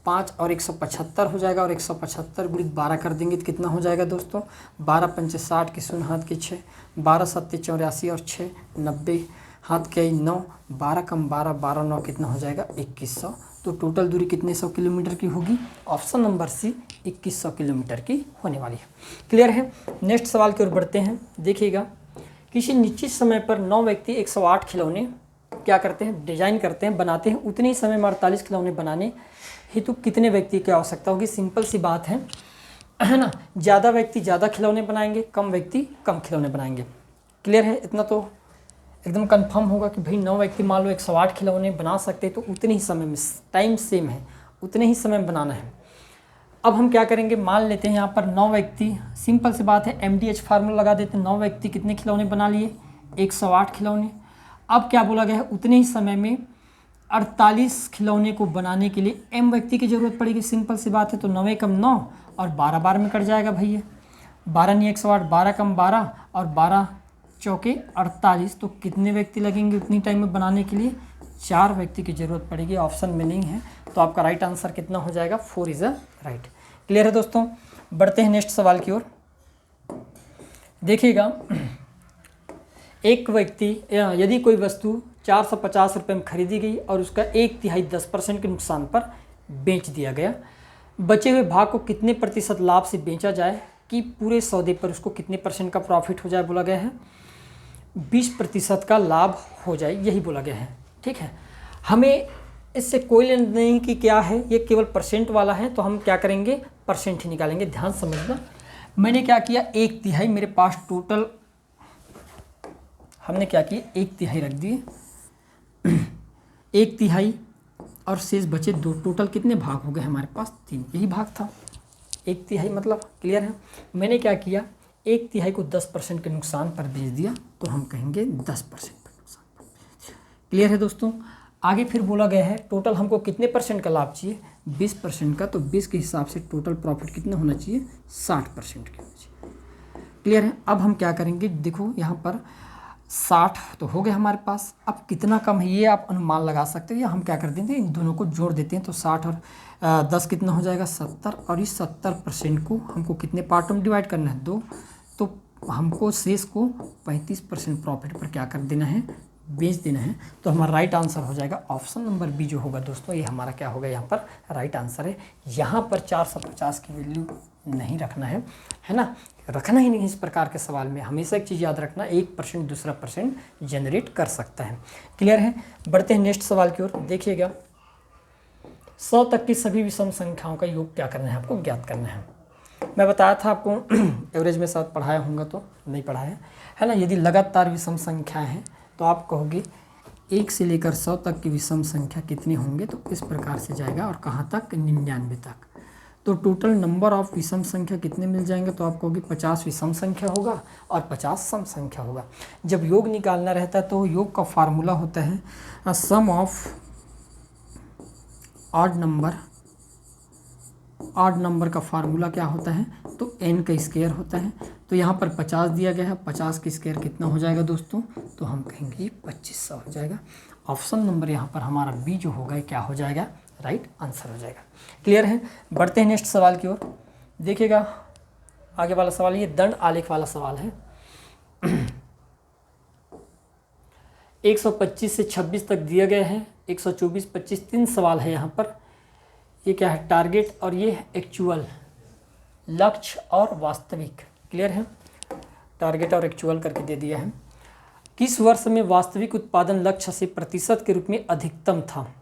5 और 175 हो जाएगा, और 175 गुणित 12 कर देंगे तो कितना हो जाएगा दोस्तों, 12 पंचे 60 की 0 हाथ के 6, 12 सत्ते 84 और 6 90 हाथ के 9, 12 कम 12 12 9 कितना हो जाएगा 2100। तो टोटल दूरी कितने 100 किलोमीटर की होगी, ऑप्शन नंबर सी 2100 किलोमीटर की होने वाली है। क्लियर है। नेक्स्ट सवाल की ओर बढ़ते हैं। देखिएगा, किसी निश्चित समय पर 9 व्यक्ति 108 खिलौने क्या करते हैं, डिजाइन करते हैं, बनाते हैं। उतने ही समय में 48 खिलौने बनाने हेतु कितने व्यक्ति की आवश्यकता होगी। सिंपल सी बात है ना, ज़्यादा व्यक्ति ज़्यादा खिलौने बनाएंगे, कम व्यक्ति कम खिलौने बनाएंगे। क्लियर है, इतना तो एकदम कंफर्म होगा कि भाई 9 व्यक्ति मान लो 108 खिलौने बना सकते हैं, तो उतने ही समय में, टाइम सेम है, उतने ही समय में बनाना है। अब हम क्या करेंगे, मान लेते हैं यहाँ पर 9 व्यक्ति, सिंपल सी बात है MDH फार्मूला लगा देते हैं। 9 व्यक्ति कितने खिलौने बना लिए, 108 खिलौने। अब क्या बोला गया है, उतने ही समय में 48 खिलौने को बनाने के लिए M व्यक्ति की ज़रूरत पड़ेगी। सिंपल सी बात है, तो 9 कम 9 और 12 बार में कट जाएगा भैया, 12 नहीं 108, 12 कम 12 और 12 चौके 48, तो कितने व्यक्ति लगेंगे उतनी टाइम में बनाने के लिए, 4 व्यक्ति की ज़रूरत पड़ेगी। ऑप्शन में नहीं है, तो आपका राइट आंसर कितना हो जाएगा, 4 इज़ अ राइट। क्लियर है दोस्तों। बढ़ते हैं नेक्स्ट सवाल की ओर। देखिएगा, एक व्यक्ति यदि कोई वस्तु 450 रुपये में खरीदी गई और उसका 1/3 10% के नुकसान पर बेच दिया गया, बचे हुए भाग को कितने प्रतिशत लाभ से बेचा जाए कि पूरे सौदे पर उसको कितने परसेंट का प्रॉफिट हो जाए, बोला गया है 20% का लाभ हो जाए, यही बोला गया है। ठीक है, हमें इससे कोई लेना नहीं कि क्या है, ये केवल परसेंट वाला है, तो हम क्या करेंगे, परसेंट ही निकालेंगे। ध्यान समझना, मैंने क्या किया, 1/3 मेरे पास टोटल, हमने क्या किया 1/3 रख दिए, 1/3 और शेष बचे 2, टोटल कितने भाग हो गए हमारे पास, 3, यही भाग था 1/3 मतलब। क्लियर है। मैंने क्या किया, 1/3 को 10% के नुकसान पर बेच दिया, तो हम कहेंगे 10% पर नुकसान पर। क्लियर है दोस्तों। आगे फिर बोला गया है टोटल हमको कितने परसेंट का लाभ चाहिए, 20% का, तो 20 के हिसाब से टोटल प्रॉफिट कितना होना चाहिए, 60% की होना चाहिए। क्लियर है। अब हम क्या करेंगे, देखो यहाँ पर 60 तो हो गया हमारे पास। अब कितना कम है ये आप अनुमान लगा सकते हो, या हम क्या कर देते हैं इन दोनों को जोड़ देते हैं। तो 60 और 10 कितना हो जाएगा 70, और इस 70% को हमको कितने पार्टों में डिवाइड करना है 2, तो हमको शेष को 35% प्रॉफिट पर क्या कर देना है, बेच देना है। तो हमारा राइट आंसर हो जाएगा ऑप्शन नंबर बी जो होगा दोस्तों, ये हमारा क्या होगा यहाँ पर राइट आंसर है। यहाँ पर 450 की वैल्यू नहीं रखना है ना, रखना ही नहीं इस प्रकार के सवाल में। हमेशा एक चीज़ याद रखना, 1% दूसरा परसेंट जनरेट कर सकता है। क्लियर है। बढ़ते हैं नेक्स्ट सवाल की ओर। देखिएगा 100 तक की सभी विषम संख्याओं का योग क्या करना है, आपको ज्ञात करना है। मैं बताया था आपको एवरेज में साथ पढ़ाया होगा तो नहीं पढ़ाया है ना। यदि लगातार विषम संख्या है तो आप कहोगे 1 से लेकर 100 तक की विषम संख्या कितने होंगे, तो इस प्रकार से जाएगा और कहाँ तक 99 तक। तो टोटल नंबर ऑफ विषम संख्या कितने मिल जाएंगे, तो आप कहोगे 50 विषम संख्या होगा और 50 सम संख्या होगा। जब योग निकालना रहता है तो योग का फार्मूला होता है सम ऑफ ऑड नंबर का फार्मूला क्या होता है, तो n का स्क्वायर होता है। तो यहाँ पर 50 दिया गया है, 50 का स्क्वायर कितना हो जाएगा दोस्तों, तो हम कहेंगे 2500 हो जाएगा। ऑप्शन नंबर यहाँ पर हमारा बी जो होगा क्या हो जाएगा, राइट आंसर हो जाएगा। क्लियर है। बढ़ते हैं नेक्स्ट सवाल की ओर। देखिएगा आगे वाला सवाल, ये दंड आलेख वाला सवाल है। 125 से 26 तक दिए गए हैं, 124, 25 3 सवाल है यहाँ पर। ये क्या है, टारगेट और ये एक्चुअल, लक्ष्य और वास्तविक। क्लियर है। टारगेट और एक्चुअल करके दे दिया है। किस वर्ष में वास्तविक उत्पादन लक्ष्य से प्रतिशत के रूप में अधिकतम था,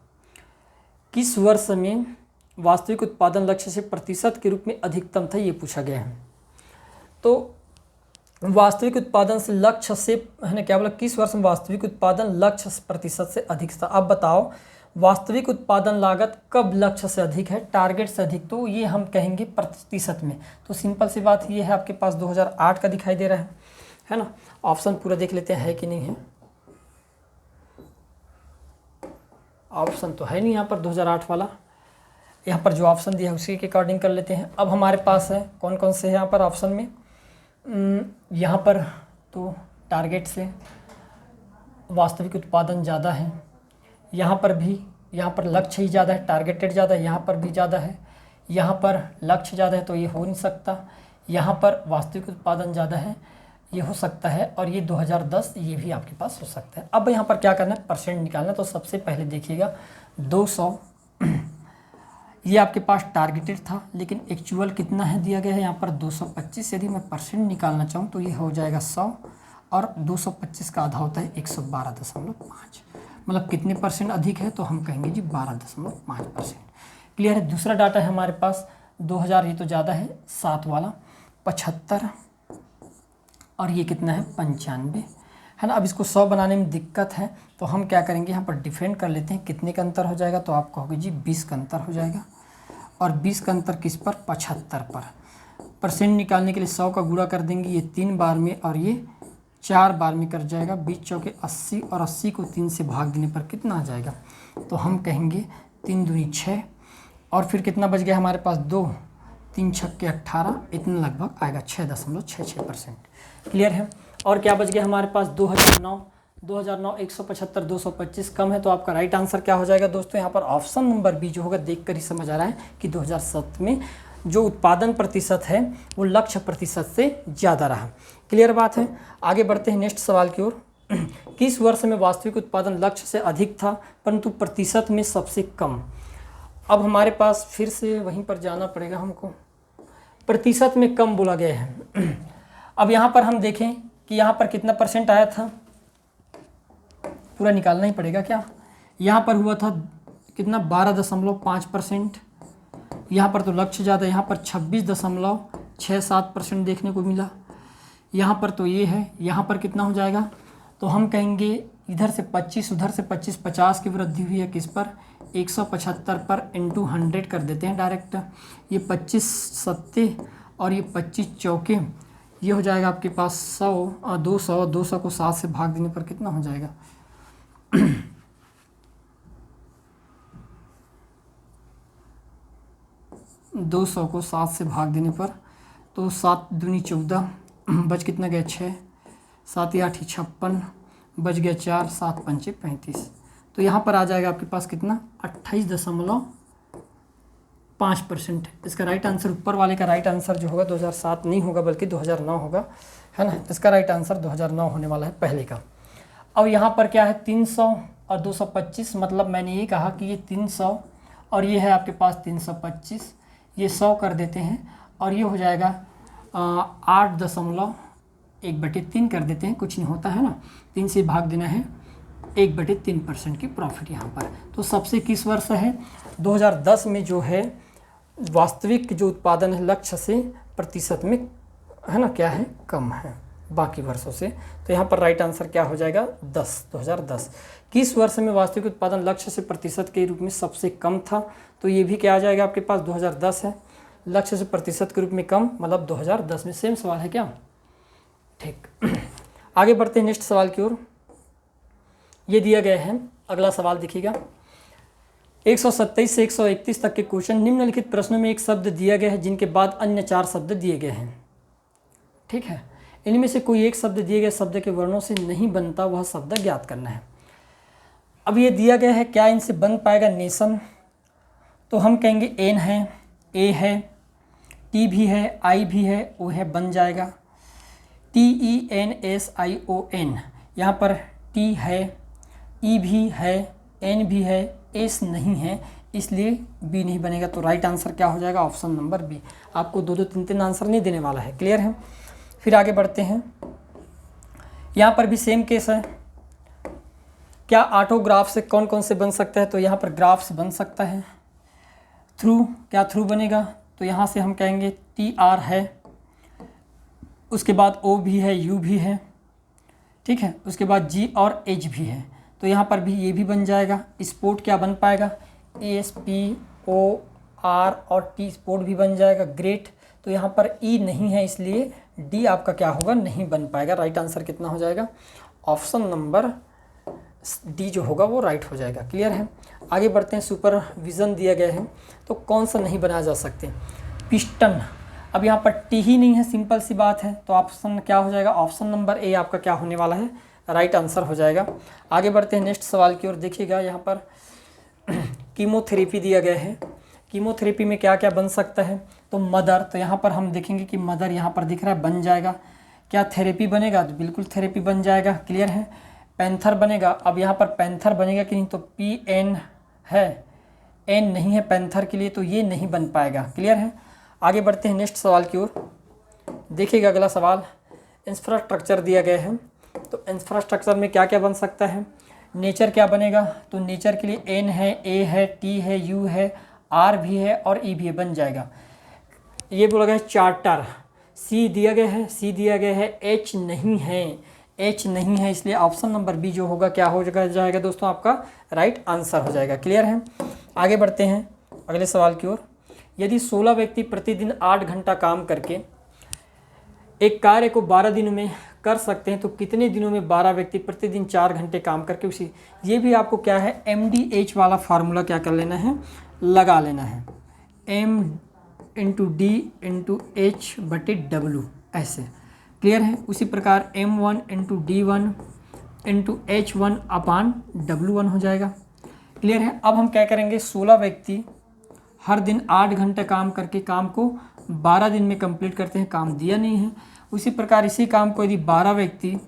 किस वर्ष में वास्तविक उत्पादन लक्ष्य से प्रतिशत के रूप में अधिकतम था, ये पूछा गया है। तो वास्तविक उत्पादन से लक्ष्य से है ना, क्या बोला, किस वर्ष में वास्तविक उत्पादन लक्ष्य प्रतिशत से अधिक था। अब बताओ वास्तविक उत्पादन लागत कब लक्ष्य से अधिक है, टारगेट से अधिक, तो ये हम कहेंगे प्रतिशत में। तो सिंपल सी बात ये है, आपके पास 2008 का दिखाई दे रहा है ना। ऑप्शन पूरा देख लेते हैं है कि नहीं है। ऑप्शन तो है नहीं यहाँ पर 2008 वाला, यहाँ पर जो ऑप्शन दिया है उसी के अकॉर्डिंग कर लेते हैं। अब हमारे पास है कौन कौन से यहाँ पर ऑप्शन में, यहाँ पर तो टारगेट से वास्तविक उत्पादन ज़्यादा है, यहाँ पर भी, यहाँ पर लक्ष्य ही ज़्यादा है, टारगेटेड ज़्यादा है, यहाँ पर भी ज़्यादा है, यहाँ पर लक्ष्य ज़्यादा है तो ये हो नहीं सकता, यहाँ पर वास्तविक उत्पादन ज़्यादा है, ये हो सकता है, और ये 2010 ये भी आपके पास हो सकता है। अब यहाँ पर क्या करना है, परसेंट निकालना। तो सबसे पहले देखिएगा 200 ये आपके पास टारगेटेड था, लेकिन एक्चुअल कितना है दिया गया है यहाँ पर 225। यदि मैं परसेंट निकालना चाहूँ तो ये हो जाएगा 100, और 225 का आधा होता है 112.5, मतलब कितने परसेंट अधिक है, तो हम कहेंगे जी 12.5%। क्लियर है। दूसरा डाटा है हमारे पास 2000, ये तो ज़्यादा है 7 वाला 75, और ये कितना है 95 है ना। अब इसको 100 बनाने में दिक्कत है, तो हम क्या करेंगे यहाँ पर डिफरेंट कर लेते हैं, कितने का अंतर हो जाएगा, तो आप कहोगे जी 20 का अंतर हो जाएगा। और 20 का अंतर किस पर, 75 पर। परसेंट निकालने के लिए 100 का गुणा कर देंगे, ये 3 बार में और ये 4 बार में कर जाएगा, 20 चौके 80, और 80 को 3 से भाग देने पर कितना आ जाएगा, तो हम कहेंगे 3 दूनी 6, और फिर कितना बच गया हमारे पास 2, 3 छक्के 18, इतना लगभग आएगा 6.66%। क्लियर है। और क्या बच गया हमारे पास 2009 175, 225 कम है, तो आपका राइट आंसर क्या हो जाएगा दोस्तों, यहाँ पर ऑप्शन नंबर बी जो होगा। देखकर ही समझ आ रहा है कि 2007 में जो उत्पादन प्रतिशत है वो लक्ष्य प्रतिशत से ज़्यादा रहा। क्लियर बात है। आगे बढ़ते हैं नेक्स्ट सवाल की ओर। किस वर्ष में वास्तविक उत्पादन लक्ष्य से अधिक था परंतु प्रतिशत में सबसे कम। अब हमारे पास फिर से वहीं पर जाना पड़ेगा हमको, प्रतिशत में कम बोला गया है। अब यहाँ पर हम देखें कि यहाँ पर कितना परसेंट आया था, पूरा निकालना ही पड़ेगा क्या। यहाँ पर हुआ था कितना 12.5%, यहाँ पर तो लक्ष्य ज़्यादा, यहाँ पर 26.67% देखने को मिला, यहाँ पर तो ये है, यहाँ पर कितना हो जाएगा, तो हम कहेंगे इधर से 25 उधर से 25, 50 की वृद्धि हुई है किस पर, 175 पर इंटू 100 कर देते हैं डायरेक्ट। ये 25 सत्ते और ये 25 चौके, ये हो जाएगा आपके पास 100, 200 को 7 से भाग देने पर कितना हो जाएगा 200 को 7 से भाग देने पर तो 7 दूनी 14, बच कितना गया 6, 7 या 8 56, बच गया 4, 7 पंचे 35। तो यहाँ पर आ जाएगा आपके पास कितना 28.5%। इसका राइट आंसर, ऊपर वाले का राइट आंसर जो होगा 2007 नहीं होगा बल्कि 2009 होगा, है ना। इसका राइट आंसर 2009 होने वाला है पहले का। अब यहाँ पर क्या है 300 और 225, मतलब मैंने ये कहा कि ये 300 और ये है आपके पास 325, ये 100 कर देते हैं और ये हो जाएगा 8.1/3 कर देते हैं, कुछ नहीं होता है ना, 3 से भाग देना है, 1/3% की प्रॉफिट यहाँ पर। तो सबसे किस वर्ष है 2010 में जो है वास्तविक जो उत्पादन है लक्ष्य से प्रतिशत में, है ना, क्या है कम है बाकी वर्षों से। तो यहाँ पर राइट आंसर क्या हो जाएगा 2010। किस वर्ष में वास्तविक उत्पादन लक्ष्य से प्रतिशत के रूप में सबसे कम था, तो ये भी क्या आ जाएगा आपके पास 2010 है, लक्ष्य से प्रतिशत के रूप में कम मतलब 2010 में। सेम सवाल है क्या, ठीक। आगे बढ़ते हैं नेक्स्ट सवाल की ओर। ये दिया गया है, अगला सवाल देखिएगा 127 से 131 तक के क्वेश्चन। निम्नलिखित प्रश्नों में एक शब्द दिया गया है जिनके बाद अन्य 4 शब्द दिए गए हैं, ठीक है। इनमें से कोई एक शब्द दिए गए शब्द के वर्णों से नहीं बनता, वह शब्द ज्ञात करना है। अब ये दिया गया है, क्या इनसे बन पाएगा नेशन, तो हम कहेंगे एन है, ए है, टी भी है, आई भी है, ओ है, बन जाएगा TENSION। यहाँ पर टी है, ई भी है, एन भी है, एस नहीं है, इसलिए बी नहीं बनेगा। तो राइट आंसर क्या हो जाएगा ऑप्शन नंबर बी। आपको 2-2, 3-3 आंसर नहीं देने वाला है, क्लियर है। फिर आगे बढ़ते हैं, यहाँ पर भी सेम केस है। क्या ऑटोग्राफ से कौन कौन से बन सकता है, तो यहाँ पर ग्राफ से बन सकता है। थ्रू, क्या थ्रू बनेगा, तो यहाँ से हम कहेंगे TR है, उसके बाद O भी है, U भी है, ठीक है, उसके बाद G और H भी है, तो यहाँ पर भी ये भी बन जाएगा। स्पोर्ट क्या बन पाएगा, SPOR और T स्पोर्ट भी बन जाएगा। ग्रेट, तो यहाँ पर E नहीं है, इसलिए D आपका क्या होगा, नहीं बन पाएगा। राइट आंसर कितना हो जाएगा, ऑप्शन नंबर डी जो होगा वो राइट हो जाएगा, क्लियर है। आगे बढ़ते हैं, सुपरविज़न दिया गया है, तो कौन सा नहीं बनाया जा सकते, पिस्टन। अब यहाँ पर टी ही नहीं है, सिंपल सी बात है, तो ऑप्शन क्या हो जाएगा, ऑप्शन नंबर ए आपका क्या होने वाला है, राइट आंसर हो जाएगा। आगे बढ़ते हैं नेक्स्ट सवाल की ओर। देखिएगा यहाँ पर कीमोथेरेपी दिया गया है। कीमोथेरेपी में क्या क्या बन सकता है, तो मदर, तो यहाँ पर हम देखेंगे कि मदर यहाँ पर दिख रहा है, बन जाएगा। क्या थेरेपी बनेगा, तो बिल्कुल थेरेपी बन जाएगा, क्लियर है। पैंथर बनेगा, अब यहाँ पर पैंथर बनेगा कि नहीं, तो PN है, एन नहीं है पैंथर के लिए, तो ये नहीं बन पाएगा, क्लियर है। आगे बढ़ते हैं नेक्स्ट सवाल की ओर। देखिएगा अगला सवाल, इंफ्रास्ट्रक्चर दिया गया है, तो इंफ्रास्ट्रक्चर में क्या क्या बन सकता है। नेचर क्या बनेगा, तो नेचर के लिए एन है, ए है, टी है, यू है, आर भी है और ई भी है, बन जाएगा। ये बोला गया है चार्टर, सी दिया गया है, सी दिया गया है, एच नहीं है, एच नहीं है, इसलिए ऑप्शन नंबर बी जो होगा क्या हो जाएगा दोस्तों, आपका राइट आंसर हो जाएगा, क्लियर है। आगे बढ़ते हैं अगले सवाल की ओर। यदि 16 व्यक्ति प्रतिदिन 8 घंटा काम करके एक कार्य को 12 दिनों में कर सकते हैं, तो कितने दिनों में 12 व्यक्ति प्रतिदिन 4 घंटे काम करके उसी, ये भी आपको क्या है MDH वाला फार्मूला क्या कर लेना है, लगा लेना है, M/D/H/W ऐसे, क्लियर है। उसी प्रकार M1/D1/H1/W1 हो जाएगा, क्लियर है। अब हम क्या करेंगे, 16 व्यक्ति हर दिन 8 घंटे काम करके काम को 12 दिन में कंप्लीट करते हैं, काम दिया नहीं है। उसी प्रकार इसी काम को यदि 12 व्यक्ति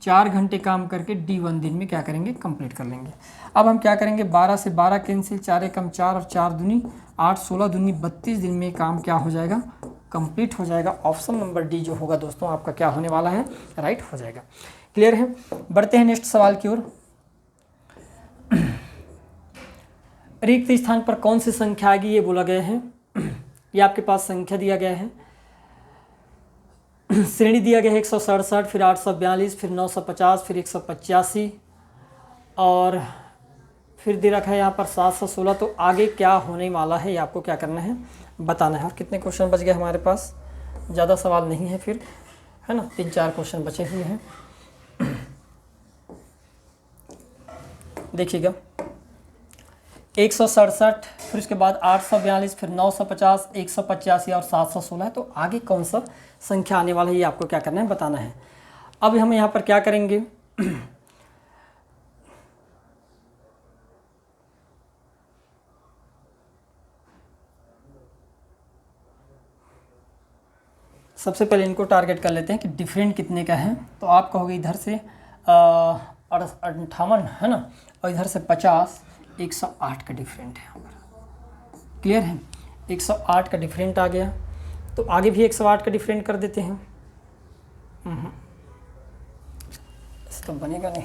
4 घंटे काम करके D1 दिन में क्या करेंगे, कंप्लीट कर लेंगे। अब हम क्या करेंगे, 12 से 12 कैंसिल, 4 एकम 4 और 4 दूनी 8, 16 दूनी 32 दिन में काम क्या हो जाएगा, कंप्लीट हो जाएगा। ऑप्शन नंबर डी जो होगा दोस्तों आपका क्या होने वाला है, राइट हो जाएगा, क्लियर है। बढ़ते हैं नेक्स्ट सवाल की ओर। रिक्त स्थान पर कौन सी संख्या आएगी, ये बोला गया है। ये आपके पास संख्या दिया गया है, श्रेणी दिया गया है 167, फिर 842, फिर 950, फिर 185 और फिर दे रखा है यहाँ पर 716। तो आगे क्या होने वाला है ये आपको क्या करना है, बताना है। और कितने क्वेश्चन बच गए हमारे पास, ज़्यादा सवाल नहीं है फिर, है ना, 3-4 क्वेश्चन बचे हुए हैं। देखिएगा 167, फिर उसके बाद 842, फिर 950, 185 और 716 है। तो आगे कौन सा संख्या आने वाला है ये आपको क्या करना है, बताना है। अब हम यहाँ पर क्या करेंगे, सबसे पहले इनको टारगेट कर लेते हैं कि डिफरेंट कितने का है। तो आप कहोगे इधर से 58 है ना, और इधर से 50, 108 का डिफरेंट है यहाँ पर। क्लियर है, 108 का डिफरेंट आ गया। तो आगे भी 108 का डिफरेंट कर देते हैं। इस तो बनेगा नहीं।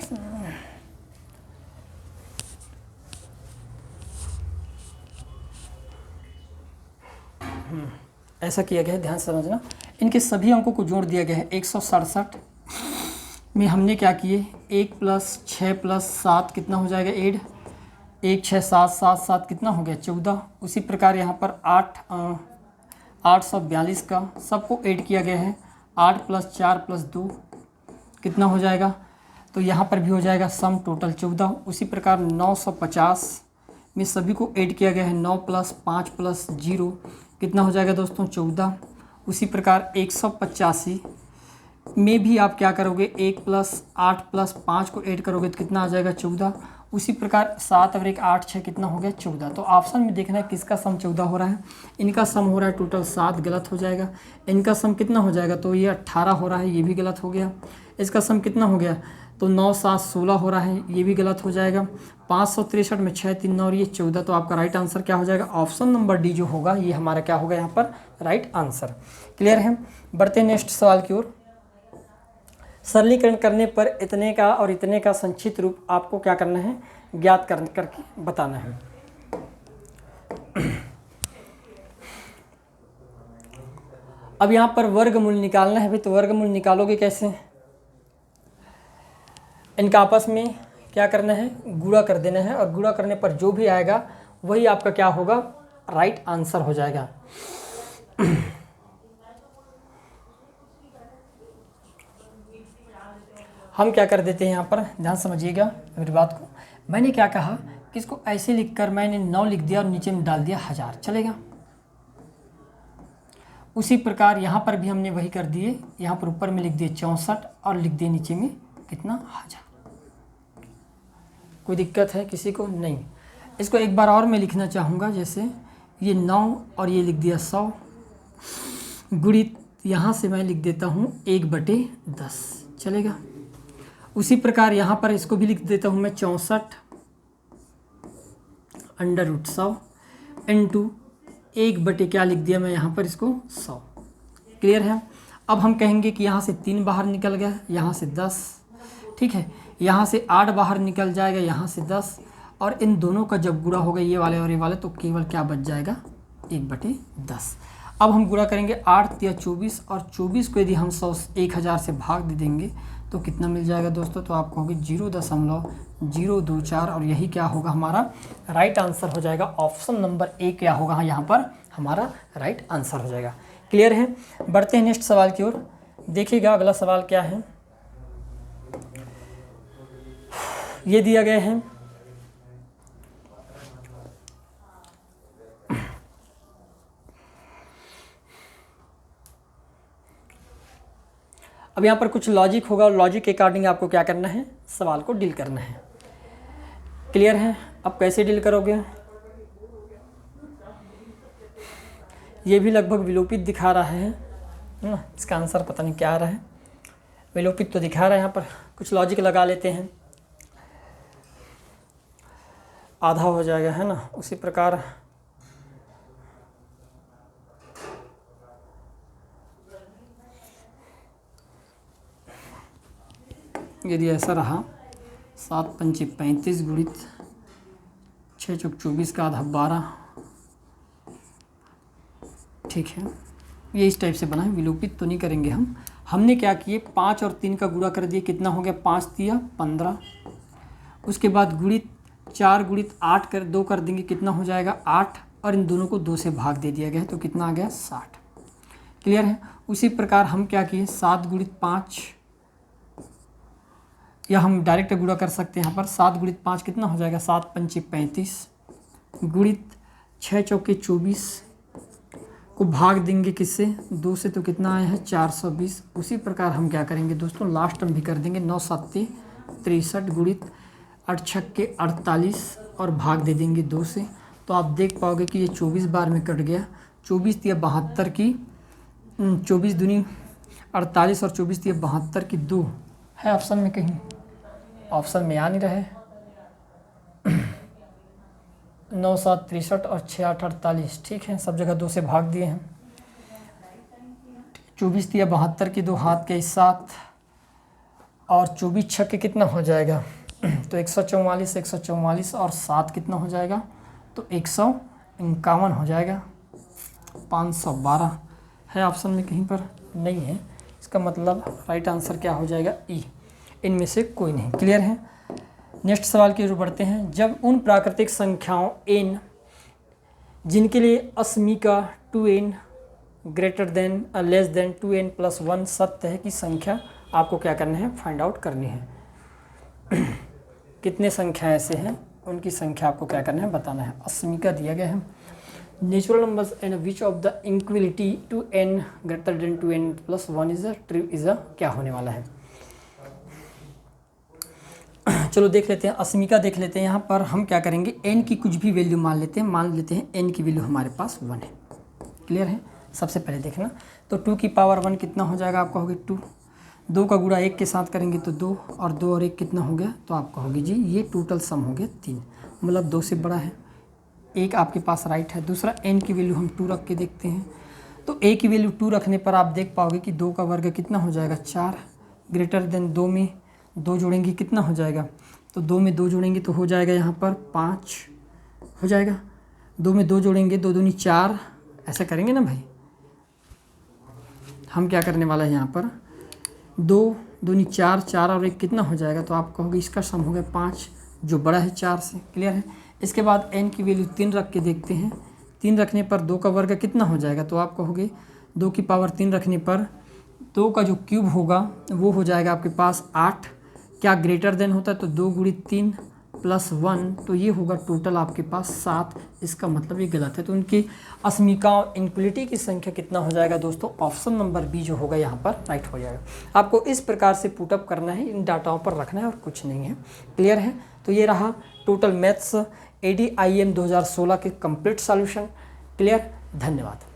ऐसा किया गया है, ध्यान से समझना। इनके सभी अंकों को जोड़ दिया गया है। 167 में हमने क्या किए, 1 + 6 + 7 कितना हो जाएगा 8, 1 6 7 7 7 कितना हो गया 14। उसी प्रकार यहाँ पर 842 का सबको ऐड किया गया है। 8 + 4 + 2 कितना हो जाएगा, तो यहाँ पर भी हो जाएगा सम टोटल 14। उसी प्रकार 950 में सभी को ऐड किया गया है। 9 + 5 + 0 कितना हो जाएगा दोस्तों 14। उसी प्रकार 185 में भी आप क्या करोगे, 1 + 8 + 5 को ऐड करोगे तो कितना आ जाएगा 14। उसी प्रकार 7 और 1 8 6 कितना हो गया 14। तो ऑप्शन में देखना है किसका सम 14 हो रहा है। इनका सम हो रहा है टोटल 7, गलत हो जाएगा। इनका सम कितना हो जाएगा, तो ये 18 हो रहा है, ये भी गलत हो गया। इसका सम कितना हो गया, तो 9 7 16 हो रहा है, ये भी गलत हो जाएगा। 563 में 6 3 9 और ये 14। तो आपका राइट आंसर क्या हो जाएगा, ऑप्शन नंबर डी जो होगा ये हमारा क्या होगा यहाँ पर राइट आंसर। क्लियर है। बढ़ते नेक्स्ट सवाल की ओर। सरलीकरण करने पर इतने का और इतने का संक्षिप्त रूप आपको क्या करना है, ज्ञात करके बताना है। अब यहाँ पर वर्गमूल निकालना है भी, तो वर्गमूल निकालोगे कैसे, इनका आपस में क्या करना है, गुणा कर देना है। और गुणा करने पर जो भी आएगा वही आपका क्या होगा, राइट आंसर हो जाएगा। हम क्या कर देते हैं यहाँ पर, ध्यान समझिएगा मेरी बात को। मैंने क्या कहा कि इसको ऐसे लिखकर मैंने 9 लिख दिया और नीचे में डाल दिया 1000, चलेगा। उसी प्रकार यहाँ पर भी हमने वही कर दिए। यहाँ पर ऊपर में लिख दिए 64 और लिख दिए नीचे में कितना 1000। कोई दिक्कत है किसी को, नहीं। इसको एक बार और मैं लिखना चाहूँगा, जैसे ये 9 और ये लिख दिया 100 गुणित यहाँ से मैं लिख देता हूँ 1/10, चलेगा। उसी प्रकार यहाँ पर इसको भी लिख देता हूँ मैं 64 √100 इंटू 1/ क्या लिख दिया मैं यहाँ पर इसको 100। क्लियर है। अब हम कहेंगे कि यहाँ से 3 बाहर निकल गया, यहाँ से 10, ठीक है। यहाँ से 8 बाहर निकल जाएगा, यहाँ से 10, और इन दोनों का जब गुणा होगा ये वाले और ये वाले, तो केवल क्या बच जाएगा 1/10। अब हम गुणा करेंगे 8 या 24, और 24 को यदि हम 1000 से भाग दे देंगे तो कितना मिल जाएगा दोस्तों, तो आप कहोगे 0.024, और यही क्या होगा हमारा राइट आंसर हो जाएगा। ऑप्शन नंबर ए क्या होगा यहाँ पर हमारा राइट आंसर हो जाएगा। क्लियर है। बढ़ते हैं नेक्स्ट सवाल की ओर। देखिएगा अगला सवाल क्या है, ये दिया गया है अब यहाँ पर कुछ लॉजिक होगा, और लॉजिक के अकॉर्डिंग आपको क्या करना है, सवाल को डील करना है। क्लियर है। अब कैसे डील करोगे, ये भी लगभग विलोपित दिखा रहा है ना, इसका आंसर पता नहीं क्या आ रहा है, विलोपित तो दिखा रहा है। यहाँ पर कुछ लॉजिक लगा लेते हैं, आधा हो जाएगा है ना। उसी प्रकार यदि ऐसा रहा 7 पंचे 35 गुणित 6 चौक 24 का आधा 12, ठीक है। ये इस टाइप से बना है, विलोपित तो नहीं करेंगे हम। हमने क्या किए, 5 और 3 का गुणा कर दिए, कितना हो गया 5 दिया 15। उसके बाद गुणित 4 गुणित 8 कर 2 कर देंगे, कितना हो जाएगा 8, और इन दोनों को 2 से भाग दे दिया गया है, तो कितना आ गया 60। क्लियर है। उसी प्रकार हम क्या किए, 7 गुणित 5, या हम डायरेक्ट गुणा कर सकते हैं यहाँ पर। 7 गुणित 5 कितना हो जाएगा, 7 पंचे 35 गुणित 6 चौके 24 को भाग देंगे किससे, 2 से, तो कितना आया है 420। उसी प्रकार हम क्या करेंगे दोस्तों, लास्ट टर्म भी कर देंगे, 9 7 63 गुणित 8 छक्के 48 और भाग दे देंगे 2 से। तो आप देख पाओगे कि ये 24 बार में कट गया। 24 या 72 की 24 दूनी 48 और 24 दिए 72 की 2 है ऑप्शन में कहीं, ऑप्शन में आ नहीं रहे। 9 7 63 और 6 8 48, ठीक है, सब जगह 2 से भाग दिए हैं। 24 दिया 72 की 2 हाथ के 7 और 24 छक्के कितना हो जाएगा तो 144, 144 और 7 कितना हो जाएगा तो 151 हो जाएगा। 512 है ऑप्शन में कहीं पर नहीं है, इसका मतलब राइट आंसर क्या हो जाएगा ई, इनमें से कोई नहीं। क्लियर है। नेक्स्ट सवाल की ओर बढ़ते हैं। जब उन प्राकृतिक संख्याओं n जिनके लिए अस्मिका 2n greater than less than 2n plus 1 सत्य है की संख्या आपको क्या करना है, फाइंड आउट करनी है। कितने संख्या ऐसे हैं उनकी संख्या आपको क्या करना है, बताना है। अस्मिका दिया गया है। Natural numbers and which of the equality to n greater than 2n plus 1 is a क्या होने वाला है। चलो देख लेते हैं, अस्मिका देख लेते हैं। यहाँ पर हम क्या करेंगे, n की कुछ भी वैल्यू मान लेते हैं n की वैल्यू हमारे पास 1 है। क्लियर है। सबसे पहले देखना तो 2 की पावर 1 कितना हो जाएगा, आप कहोगे 2, 2 का गुणा 1 के साथ करेंगे तो 2 और 2 और 1 कितना हो गया, तो आप कहोगे जी ये टोटल सम हो गया 3, मतलब 2 से बड़ा है। एक आपके पास राइट है। दूसरा n की वैल्यू हम 2 रख के देखते हैं तो a की वैल्यू 2 रखने पर आप देख पाओगे कि 2 का वर्ग कितना हो जाएगा 4, ग्रेटर देन 2 में 2 जोड़ेंगे कितना हो जाएगा, तो 2 में 2 जोड़ेंगे तो हो जाएगा यहाँ पर 5 हो जाएगा। 2 में 2 जोड़ेंगे 2 दूनी 4, ऐसा करेंगे ना भाई। हम क्या करने वाला है यहाँ पर 2 दूनी 4, 4 और 1 कितना हो जाएगा, तो आप कहोगे इसका सम हो गया 5 जो बड़ा है 4 से। क्लियर है। इसके बाद n की वैल्यू 3 रख के देखते हैं। 3 रखने पर 2 का वर्ग कितना हो जाएगा, तो आप कहोगे 2 की पावर 3 रखने पर 2 का जो क्यूब होगा वो हो जाएगा आपके पास 8। क्या ग्रेटर देन होता है तो 2 गुणी 3 प्लस 1 तो ये होगा टोटल आपके पास 7। इसका मतलब ये गलत है। तो उनकी अस्मिकाओं इनक्वलिटी की संख्या कितना हो जाएगा दोस्तों, ऑप्शन नंबर बी जो होगा यहाँ पर राइट हो जाएगा। आपको इस प्रकार से पुटअप करना है, इन डाटाओं पर रखना है और कुछ नहीं है। क्लियर है। तो ये रहा टोटल मैथ्स ADIM 2016 के कंप्लीट सॉल्यूशन। क्लियर। धन्यवाद।